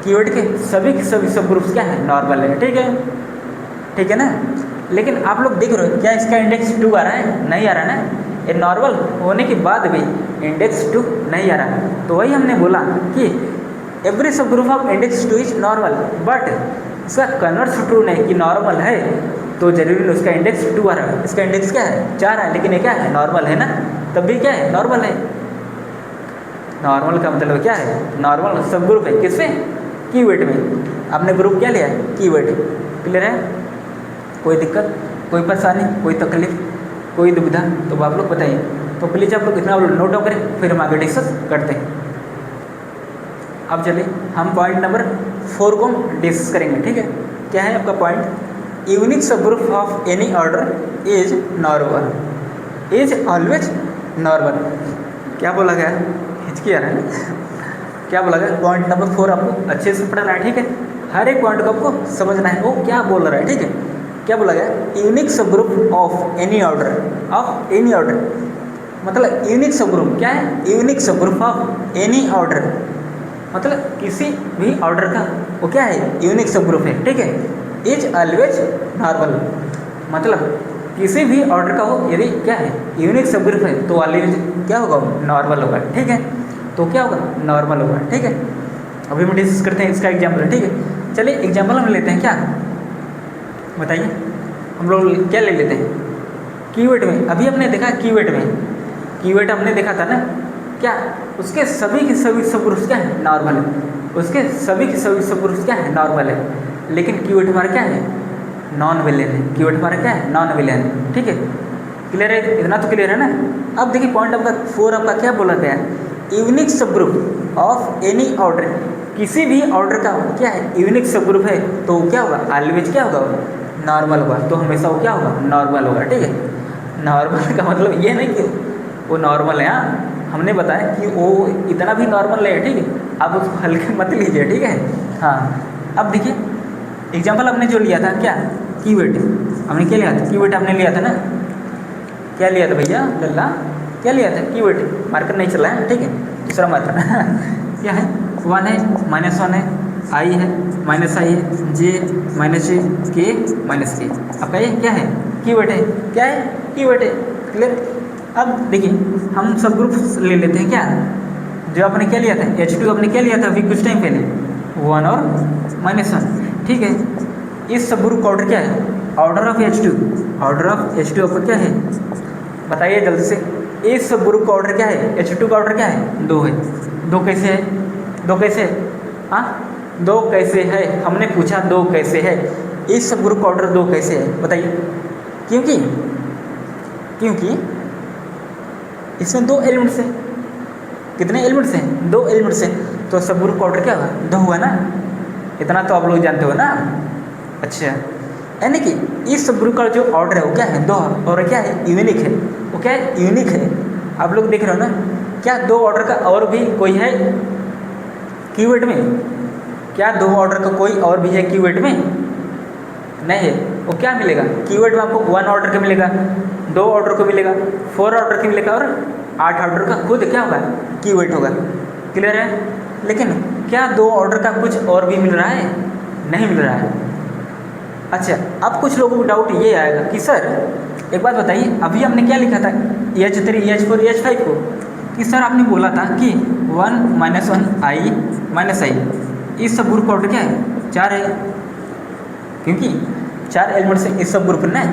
Speaker 1: keyword के सभी सब ग्रुप्स क्या है नॉर्मल है, ठीक है, ठीक है ना। लेकिन आप लोग देख रहे हो क्या इसका इंडेक्स 2 आ रहा है? नहीं आ रहा ना। ये नॉर्मल होने के बाद भी इंडेक्स 2 नहीं आ रहा। तो वही हमने बोला कि every sub group of index 2 is normal, but इसका कन्वर्स ट्रू नहीं कि नॉर्मल है तो जरूरी नहीं उसका इंडेक्स 2 आ रहा है। इसका इंडेक्स क्या है 4 है, लेकिन ये क्या है नॉर्मल है ना, तब भी क्या है नॉर्मल है। नॉर्मल का मतलब क्या है, नॉर्मल सब ग्रुप है किसमें, कीवर्ड में। आपने ग्रुप क्या लिया है कीवर्ड, क्लियर है? कोई दिक्कत, कोई परेशानी, कोई तकलीफ, कोई दुविधा तो आप लोग बताइए। तो प्लीज़ आप लोग इतना नोट डाउन करें, फिर हम आगे डिस्कस करते हैं। अब चलिए हम पॉइंट नंबर 4 को डिस्कस करेंगे, ठीक है। क्या है आपका पॉइंट, यूनिक सब group of any order is normal, is always normal. क्या बोला गया, हिचकी आ रहा है ना क्या बोला गया, पॉइंट नंबर 4 आपको अच्छे से पढ़ना है, ठीक है। हर एक पॉइंट को आपको समझना है वो क्या बोल रहा है, ठीक है। क्या बोला गया, यूनिक सब ग्रुप ऑफ एनी ऑर्डर, मतलब यूनिक सब ग्रुप क्या है, यूनिक सब ग्रुप ऑफ एनी ऑर्डर, मतलब किसी भी ऑर्डर का वो क्या है यूनिक सब ग्रुप है, ठीक है। इज ऑलवेज नॉर्मल, मतलब किसी भी ऑर्डर का हो यदि क्या है यूनिक सब ग्रुप है तो ऑलवेज क्या होगा नॉर्मल होगा, ठीक है। तो क्या होगा नॉर्मल होगा, ठीक है। अभी हम डिस्कस करते हैं इसका एग्जाम्पल, ठीक है। चलिए एग्जाम्पल हम लेते हैं, क्या बताइए, हम लोग क्या ले लेते हैं कीवर्ड में। अभी हमने देखा कीवर्ड हमने देखा था ना, क्या उसके सभी के सभी सब ग्रुप्स क्या है नॉर्मल है, उसके सभी के सभी सब ग्रुप्स क्या है नॉर्मल है। लेकिन कीवर्ड हमारा क्या है नॉन विलेन है, कीवर्ड हमारा क्या है नॉन विलेन है, ठीक है। क्लियर है, इतना तो क्लियर है ना। अब देखिए पॉइंट नंबर 4 आपका क्या बोला गया है, यूनिक सब ग्रुप ऑफ एनी ऑर्डर, किसी भी ऑर्डर का क्या है यूनिक सब ग्रुप है तो क्या होगा ऑलवेज क्या होगा नॉर्मल होगा। तो हमेशा वो क्या होगा नॉर्मल होगा, ठीक है। नॉर्मल का मतलब ये नहीं कि वो नॉर्मल है, हाँ हमने बताया कि वो इतना भी नॉर्मल नहीं है, ठीक है। आप उसको हल्के मत लीजिए, ठीक है। हाँ अब देखिए एग्जाम्पल हमने जो लिया था क्या कीवर्ड, हमने क्या लिया था कीवर्ड हमने लिया था ना, क्या लिया था भैया लल्ला, क्या लिया था कीवर्ड, मार्कर नहीं चला है, ठीक है। दूसरा मार्कर क्या है 1 है -1 है, आई है -i है, जे -j के -k, आपका ये क्या है कीवर्ड है, क्या है कीवर्ड है, क्लियर। अब देखिए हम सब ग्रुप ले लेते हैं, क्या जो आपने क्या लिया था H2 आपने क्या लिया था अभी कुछ टाइम पहले 1 और -1, ठीक है। इस सब ग्रुप का ऑर्डर क्या है, order of H2, order of H2 आपका क्या है बताइए जल्दी से। इस सब ग्रुप का ऑर्डर क्या है, H2 का ऑर्डर क्या है 2 है। 2 कैसे है, 2 कैसे है, हाँ 2 कैसे है, हमने पूछा 2 कैसे है। इस सब ग्रुप का ऑर्डर 2 कैसे है बताइए, क्योंकि इसमें 2 एलिमेंट्स हैं, कितने एलिमेंट्स हैं 2 एलिमेंट्स हैं, तो सब ग्रुप का ऑर्डर क्या हुआ 2 हुआ ना, इतना तो आप लोग जानते हो ना। अच्छा यानी कि इस सब ग्रुप का जो ऑर्डर है वो क्या है 2 और क्या है यूनिक है, वो क्या है यूनिक है। आप लोग देख रहे हो ना, क्या 2 ऑर्डर का और भी कोई है कीवर्ड में, क्या 2 ऑर्डर का कोई और भी है कीवर्ड में, नहीं है। वो क्या मिलेगा कीवर्ड में आपको 1 ऑर्डर का मिलेगा, 2 ऑर्डर को मिलेगा, 4 ऑर्डर का मिलेगा और 8 ऑर्डर का खुद क्या होगा कीवर्ड होगा, क्लियर है। लेकिन क्या 2 ऑर्डर का कुछ और भी मिल रहा है, नहीं मिल रहा है। अच्छा अब कुछ लोगों को डाउट ये आएगा कि सर एक बात बताइए, अभी हमने क्या लिखा था H3 H4 H5 को, कि सर आपने बोला था कि 1 - 1 i - i, इस सब ग्रुप का ऑर्डर क्या है? 4 है, क्योंकि 4 एलिमेंट्स से इस सब ग्रुप में है।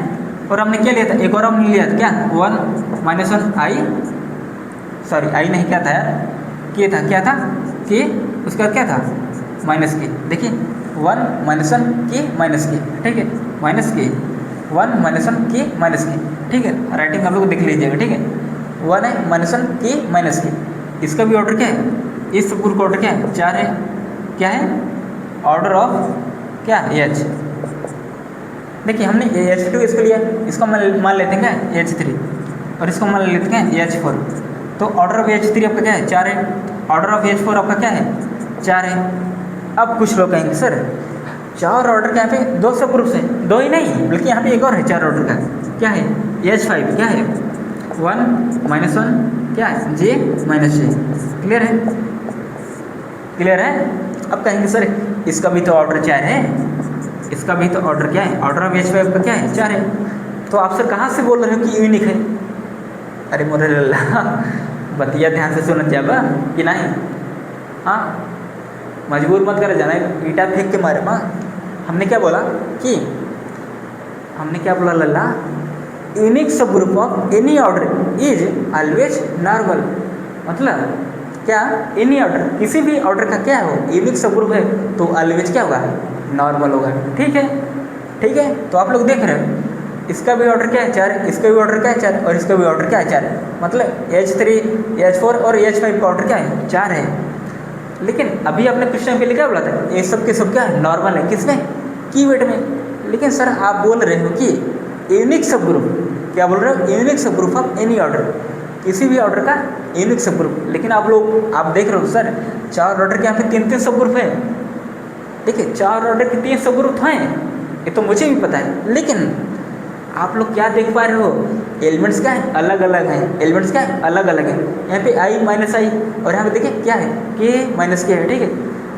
Speaker 1: और हमने क्या लिया था? एक और हमने लिया था क्या? 1 - 1 i, सॉरी i नहीं, क्या था यार, के था, क्या था के, उसका क्या था? माइनस के। देखिए 1 - 1 के माइनस के, ठीक है, माइनस के 1 - 1 के माइनस के, ठीक है, राइटिंग आप लोग देख लीजिएगा, ठीक है। 1 है -1 के माइनस के, इसका भी ऑर्डर क्या है? इस सब ग्रुप का ऑर्डर क्या है? 4 है। क्या है? ऑर्डर ऑफ क्या? एच। देखिए हमने H2 इसको लिया, इसको मान लेते हैं क्या? H3, और इसको मान लेते हैं H4। तो ऑर्डर ऑफ H3 आपका क्या है? 4 है। ऑर्डर ऑफ H4 आपका क्या है? 4 है। अब कुछ लोग कहेंगे सर 4 ऑर्डर का यहाँ पे 2 सब ग्रुप्स हैं, 2 ही नहीं बल्कि यहाँ पे एक और है 4 ऑर्डर का, क्या है? H5, क्या है? 1 - 1 क्या है? J - J। क्लियर है? क्लियर है? अब कहेंगे सर इसका भी तो ऑर्डर 4 है, इसका भी तो ऑर्डर क्या है? ऑर्डर ऑफ H5 का क्या है? 4 है। तो आप सर कहाँ से बोल रहे हो कि यूनिक है? अरे मोरे लल्ला, बतिया ध्यान से सुनना चाहिए कि नहीं? हाँ, मजबूर मत कर जाना ईटा फेंक के मारे माँ। हमने क्या बोला कि हमने क्या बोला लल्ला? यूनिक सब group of any order is always normal. मतलब क्या? एनी ऑर्डर, किसी भी ऑर्डर का क्या हो, यूनिक सब ग्रुप है तो ऑलवेज क्या होगा? नॉर्मल होगा। ठीक है, ठीक है। तो आप लोग देख रहे हो इसका भी ऑर्डर क्या है? 4, इसका भी ऑर्डर क्या है? 4, और इसका भी ऑर्डर क्या है? 4। मतलब H3, H4 और H5 का ऑर्डर क्या है? 4 है। लेकिन अभी आपने क्वेश्चन पे लिखा बोला था ये सब के सब क्या है? नॉर्मल है। किसमें? कीवर्ड में। लेकिन सर आप बोल रहे हो कि यूनिक सब ग्रुप, क्या बोल रहे हो? यूनिक सब ग्रुप ऑफ एनी ऑर्डर, किसी भी ऑर्डर का यूनिक सब ग्रुप। लेकिन आप लोग आप देख रहे हो सर 4 ऑर्डर के यहाँ पे 3-3 सब ग्रुप है। देखिए 4 ऑर्डर के 3 सब ग्रुप हैं, ये तो मुझे भी पता है। लेकिन आप लोग क्या देख पा रहे हो? एलिमेंट्स क्या है? अलग अलग हैं। एलिमेंट्स क्या है? अलग अलग है। यहाँ पे i - i, और यहाँ पे देखिए क्या है? k - k है, ठीक है।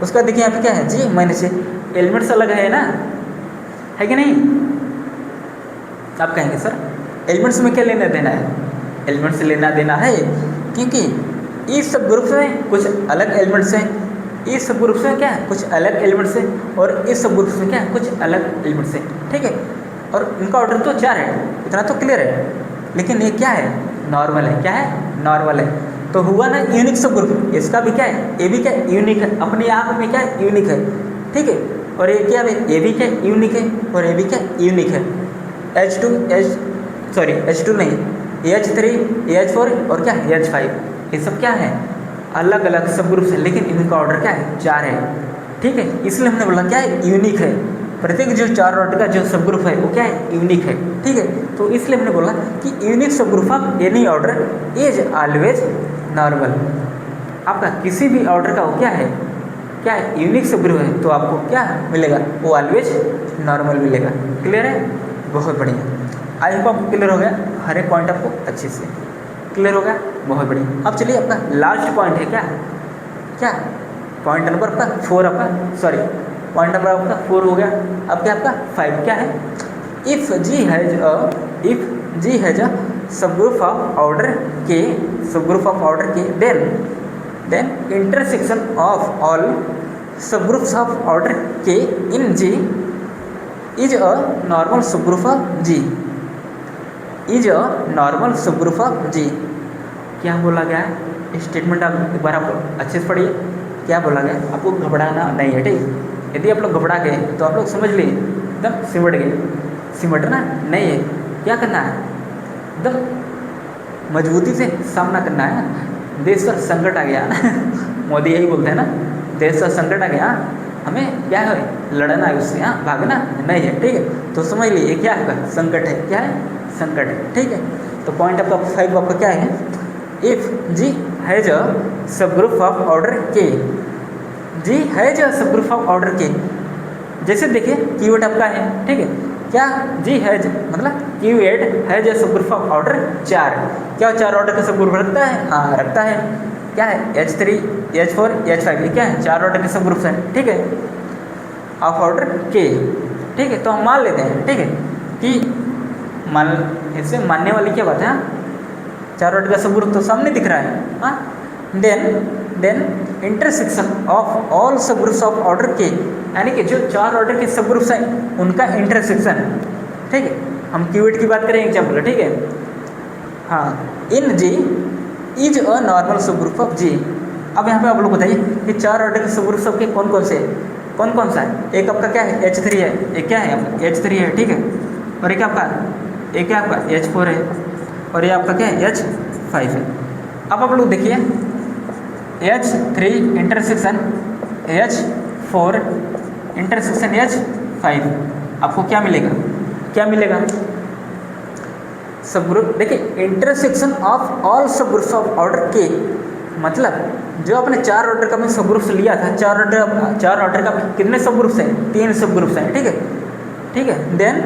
Speaker 1: उसका देखिए यहाँ पे क्या है? J - J। एलिमेंट्स अलग है ना, है कि नहीं? आप कहेंगे सर एलिमेंट्स में क्या लेना देना है? एलिमेंट्स से लेना देना है, क्योंकि इस सब ग्रुप्स में कुछ अलग एलिमेंट्स हैं, इस सब ग्रुप्स में क्या है? कुछ अलग एलिमेंट्स हैं, और इस सब ग्रुप्स में क्या है? कुछ अलग एलिमेंट्स हैं, ठीक है। और इनका ऑर्डर तो 4 है, इतना तो क्लियर है। लेकिन ये क्या है? नॉर्मल है। क्या है? नॉर्मल है। तो हुआ ना यूनिक सब ग्रुप। इसका भी क्या है? ये भी क्या है? यूनिक है, अपने आप में क्या है? यूनिक है, ठीक है। और ये क्या है? ये भी क्या है? यूनिक है, और ये भी क्या है? यूनिक है। H2 नहीं, H3, H4 और क्या है? H5, ये सब क्या है? अलग अलग सब ग्रुप्स है, लेकिन इनका ऑर्डर क्या है? 4 है, ठीक है। इसलिए हमने बोला क्या है? यूनिक है। प्रत्येक जो 4 ऑर्डर का जो सब ग्रुप है वो क्या है? यूनिक है, ठीक है। तो इसलिए हमने बोला कि यूनिक सब group of any order is always normal. आपका किसी भी ऑर्डर का वो क्या है? क्या है? यूनिक सब ग्रुप है, तो आपको क्या मिलेगा? वो ऑलवेज नॉर्मल मिलेगा। क्लियर है? बहुत बढ़िया। आई होप आपको क्लियर हो गया, हर एक पॉइंट आपको अच्छे से क्लियर हो गया। बहुत बढ़िया। अब चलिए अपना लास्ट पॉइंट है क्या? क्या पॉइंट नंबर आपका 4, आपका सॉरी पॉइंट नंबर आपका 4 हो गया। अब क्या आपका 5 क्या है? इफ G हैज अ सब ग्रुप ऑफ ऑर्डर के, सब ग्रुप ऑफ ऑर्डर के, देन इंटरसेक्शन ऑफ ऑल सब ग्रुप्स ऑफ ऑर्डर के इन G इज अ नॉर्मल सब group of G, is a normal सब ग्रुप ऑफ G। क्या बोला गया है? स्टेटमेंट आप एक बार आप अच्छे से पढ़िए। क्या बोला गया? आपको घबराना नहीं है, ठीक। यदि आप लोग घबरा गए तो आप लोग समझ लिए एकदम सिमट गए। सिमटना नहीं है, क्या करना है? एकदम मजबूती से सामना करना है। देश का संकट आ गया मोदी यही बोलते हैं ना, देश का संकट आ गया, हमें क्या है? लड़ना है उससे, हाँ, भागना नहीं है, ठीक है। तो समझ लीजिए क्या है? संकट है। क्या है? संकट है, ठीक है। तो पॉइंट आपका 5 आपका क्या है? इफ G हैज अ सब ग्रुप ऑफ ऑर्डर के, G हैज अ सब ग्रुप ऑफ ऑर्डर के, जैसे देखिए कीवर्ड आपका है, ठीक है। क्या? G हैज मतलब कीवर्ड हैज अ सब ग्रुप ऑफ ऑर्डर 4। क्या 4 ऑर्डर का सब ग्रुप रखता है? हाँ रखता है। क्या है? H3, H4, H5, ये क्या है? 4 ऑर्डर के सब ग्रुप्स हैं, ठीक है, ऑफ ऑर्डर के, ठीक है। तो हम मान लेते हैं, ठीक है, कि मान इससे मानने वाली क्या बात है? चार ऑर्डर का सब ग्रुप तो सामने दिख रहा है। हाँ, देन इंटरसेक्शन ऑफ ऑल सब ग्रुप्स ऑफ ऑर्डर के, यानी कि जो चार ऑर्डर के सब ग्रुप्स हैं उनका इंटरसेक्शन। ठीक है, हम कीवर्ड की बात करें एग्जाम्पल। ठीक है, हाँ, इन जी इज अ नॉर्मल सब ग्रुप ऑफ जी। अब यहाँ पे आप लोग बताइए कि चार ऑर्डर के सब ग्रुप सबके कौन कौन से हैं, कौन कौन सा है। एक आपका क्या है H3 है, एक क्या है आपका H3 है। ठीक है, और एक आपका H4 है, और ये आपका क्या है H5 है। अब आप लोग देखिए H3 intersection H4 intersection H5, आपको क्या मिलेगा, क्या मिलेगा सब ग्रुप। देखिए इंटरसेक्शन ऑफ ऑल सब ग्रुप्स ऑफ ऑर्डर के, मतलब जो आपने चार ऑर्डर का सब ग्रुप्स लिया था, चार ऑर्डर का कितने सब ग्रुप्स हैं, 3 सब ग्रुप्स हैं। ठीक है, ठीक है, देन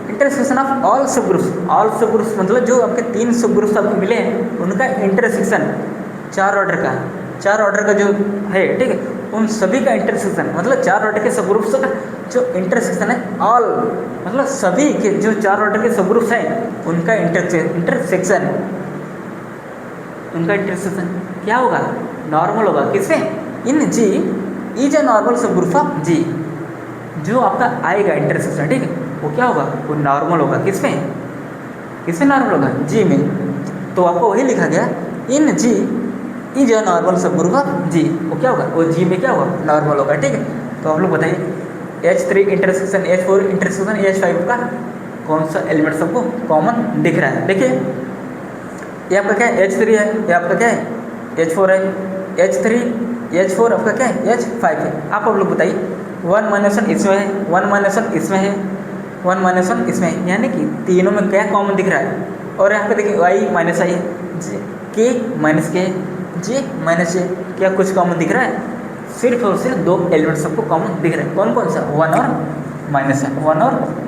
Speaker 1: इंटरसेक्शन ऑफ ऑल सब ग्रुप्स मतलब जो आपके 3 सब ग्रुप्स आपको मिले हैं उनका इंटरसेक्शन चार ऑर्डर का जो है। ठीक है, उन सभी का इंटरसेक्शन मतलब चार ऑर्डर के सब ग्रुप्स का जो इंटरसेक्शन है, ऑल मतलब सभी के जो चार ऑर्डर के सब ग्रुप्स हैं उनका इंटरसेक्शन क्या होगा, नॉर्मल होगा। किसमें, इन जी इज अ नॉर्मल सब ग्रुप ऑफ जी। जो आपका आएगा इंटरसेक्शन, ठीक है, वो क्या होगा, वो नॉर्मल होगा। किसमें नॉर्मल होगा, जी में। तो आपको वही लिखा गया इन जी इज अ नॉर्मल सब ग्रुप ऑफ जी, वो क्या होगा, वो जी में क्या होगा, नॉर्मल होगा। ठीक है, तो आप लोग बताइए H3 intersection H4 intersection H5 का कौन सा एलिमेंट सबको कॉमन दिख रहा है। देखिए ये आपका क्या है H3 है, ये आपका क्या है H4 है, H3 H4 आपका क्या है H5 है। आप लोग बताइए 1 - 1 इसमें है, 1 - 1 इसमें है, 1 - 1 इसमें है, यानी कि तीनों में क्या कॉमन दिख रहा है। और यहाँ पे देखिए y - i है, k - k j - j, क्या कुछ कॉमन दिख रहा है, सिर्फ और सिर्फ 2 एलिमेंट सबको कॉमन दिख रहे हैं। कौन कौन सा, 1 और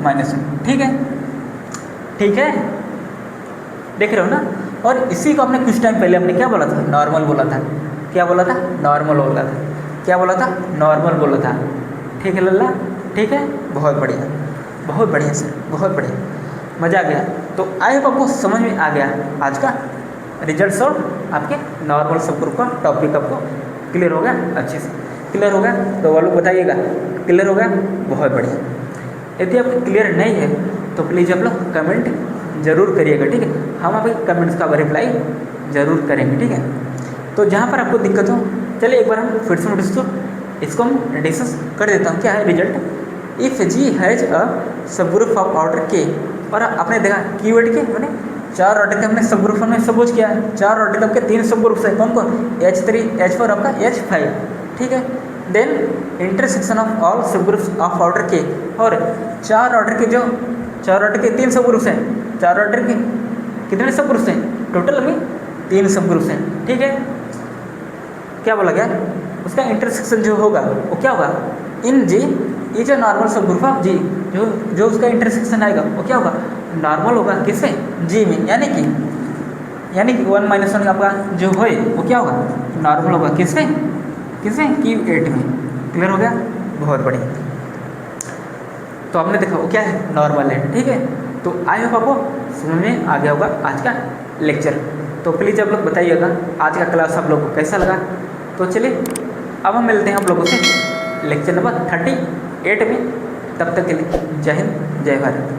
Speaker 1: -1। ठीक है, देख रहे हो ना। और इसी को आपने कुछ टाइम पहले आपने क्या बोला था, नॉर्मल बोला था। क्या बोला था, नॉर्मल बोला था। क्या बोला था, नॉर्मल बोला था। ठीक है लल्ला, ठीक है, बहुत बढ़िया सर, बहुत बढ़िया, मज़ा आ गया। तो आई होप आपको समझ में आ गया आज का रिजल्ट और आपके नॉर्मल सब ग्रुप का टॉपिक आपको क्लियर हो गया, अच्छे से क्लियर हो गया। तो वो लोग बताइएगा क्लियर हो गया, बहुत बढ़िया। यदि आपको क्लियर नहीं है तो प्लीज़ आप लोग कमेंट ज़रूर करिएगा। ठीक है, हम आपके कमेंट्स का रिप्लाई ज़रूर करेंगे। ठीक है, तो जहाँ पर आपको दिक्कत हो, चलिए एक बार हम फिर से नोटिस तो इसको हम डिस्कस कर देता हूँ। क्या है result, if G has a सब ग्रुप ऑफ ऑर्डर के, और आपने देखा कीवर्ड के मैंने चार ऑर्डर के हमने सब ग्रुप में सपोज किया, चार ऑर्डर के आपके 3 सब ग्रुप्स है। कौन कौन, H3 H4 आपका H5। ठीक है, देन इंटरसेक्शन ऑफ ऑल सब ग्रुप्स ऑफ ऑर्डर के, और चार ऑर्डर के 3 सब ग्रुप्स हैं। चार ऑर्डर के कितने सब ग्रुप्स हैं, टोटल में 3 सब ग्रुप्स हैं। ठीक है, क्या बोला गया, उसका इंटरसेक्शन जो होगा वो क्या होगा, इन जी इज अ नॉर्मल सब ग्रुप ऑफ जी। जो उसका इंटरसेक्शन आएगा वो क्या होगा, नॉर्मल होगा। किसमें, जी में, यानी कि 1 - 1 आपका जो है वो क्या होगा, नॉर्मल होगा। किसमें Q8 में। क्लियर हो गया, बहुत बढ़िया। तो आपने देखा वो क्या है, नॉर्मल है। ठीक है, तो आई होप आपको समझ में आ गया होगा आज का लेक्चर। तो प्लीज़ आप लोग बताइएगा आज का क्लास आप लोग को कैसा लगा। तो चलिए अब हम मिलते हैं आप लोगों से लेक्चर नंबर 38 में। तब तक के लिए जय हिंद, जय भारत।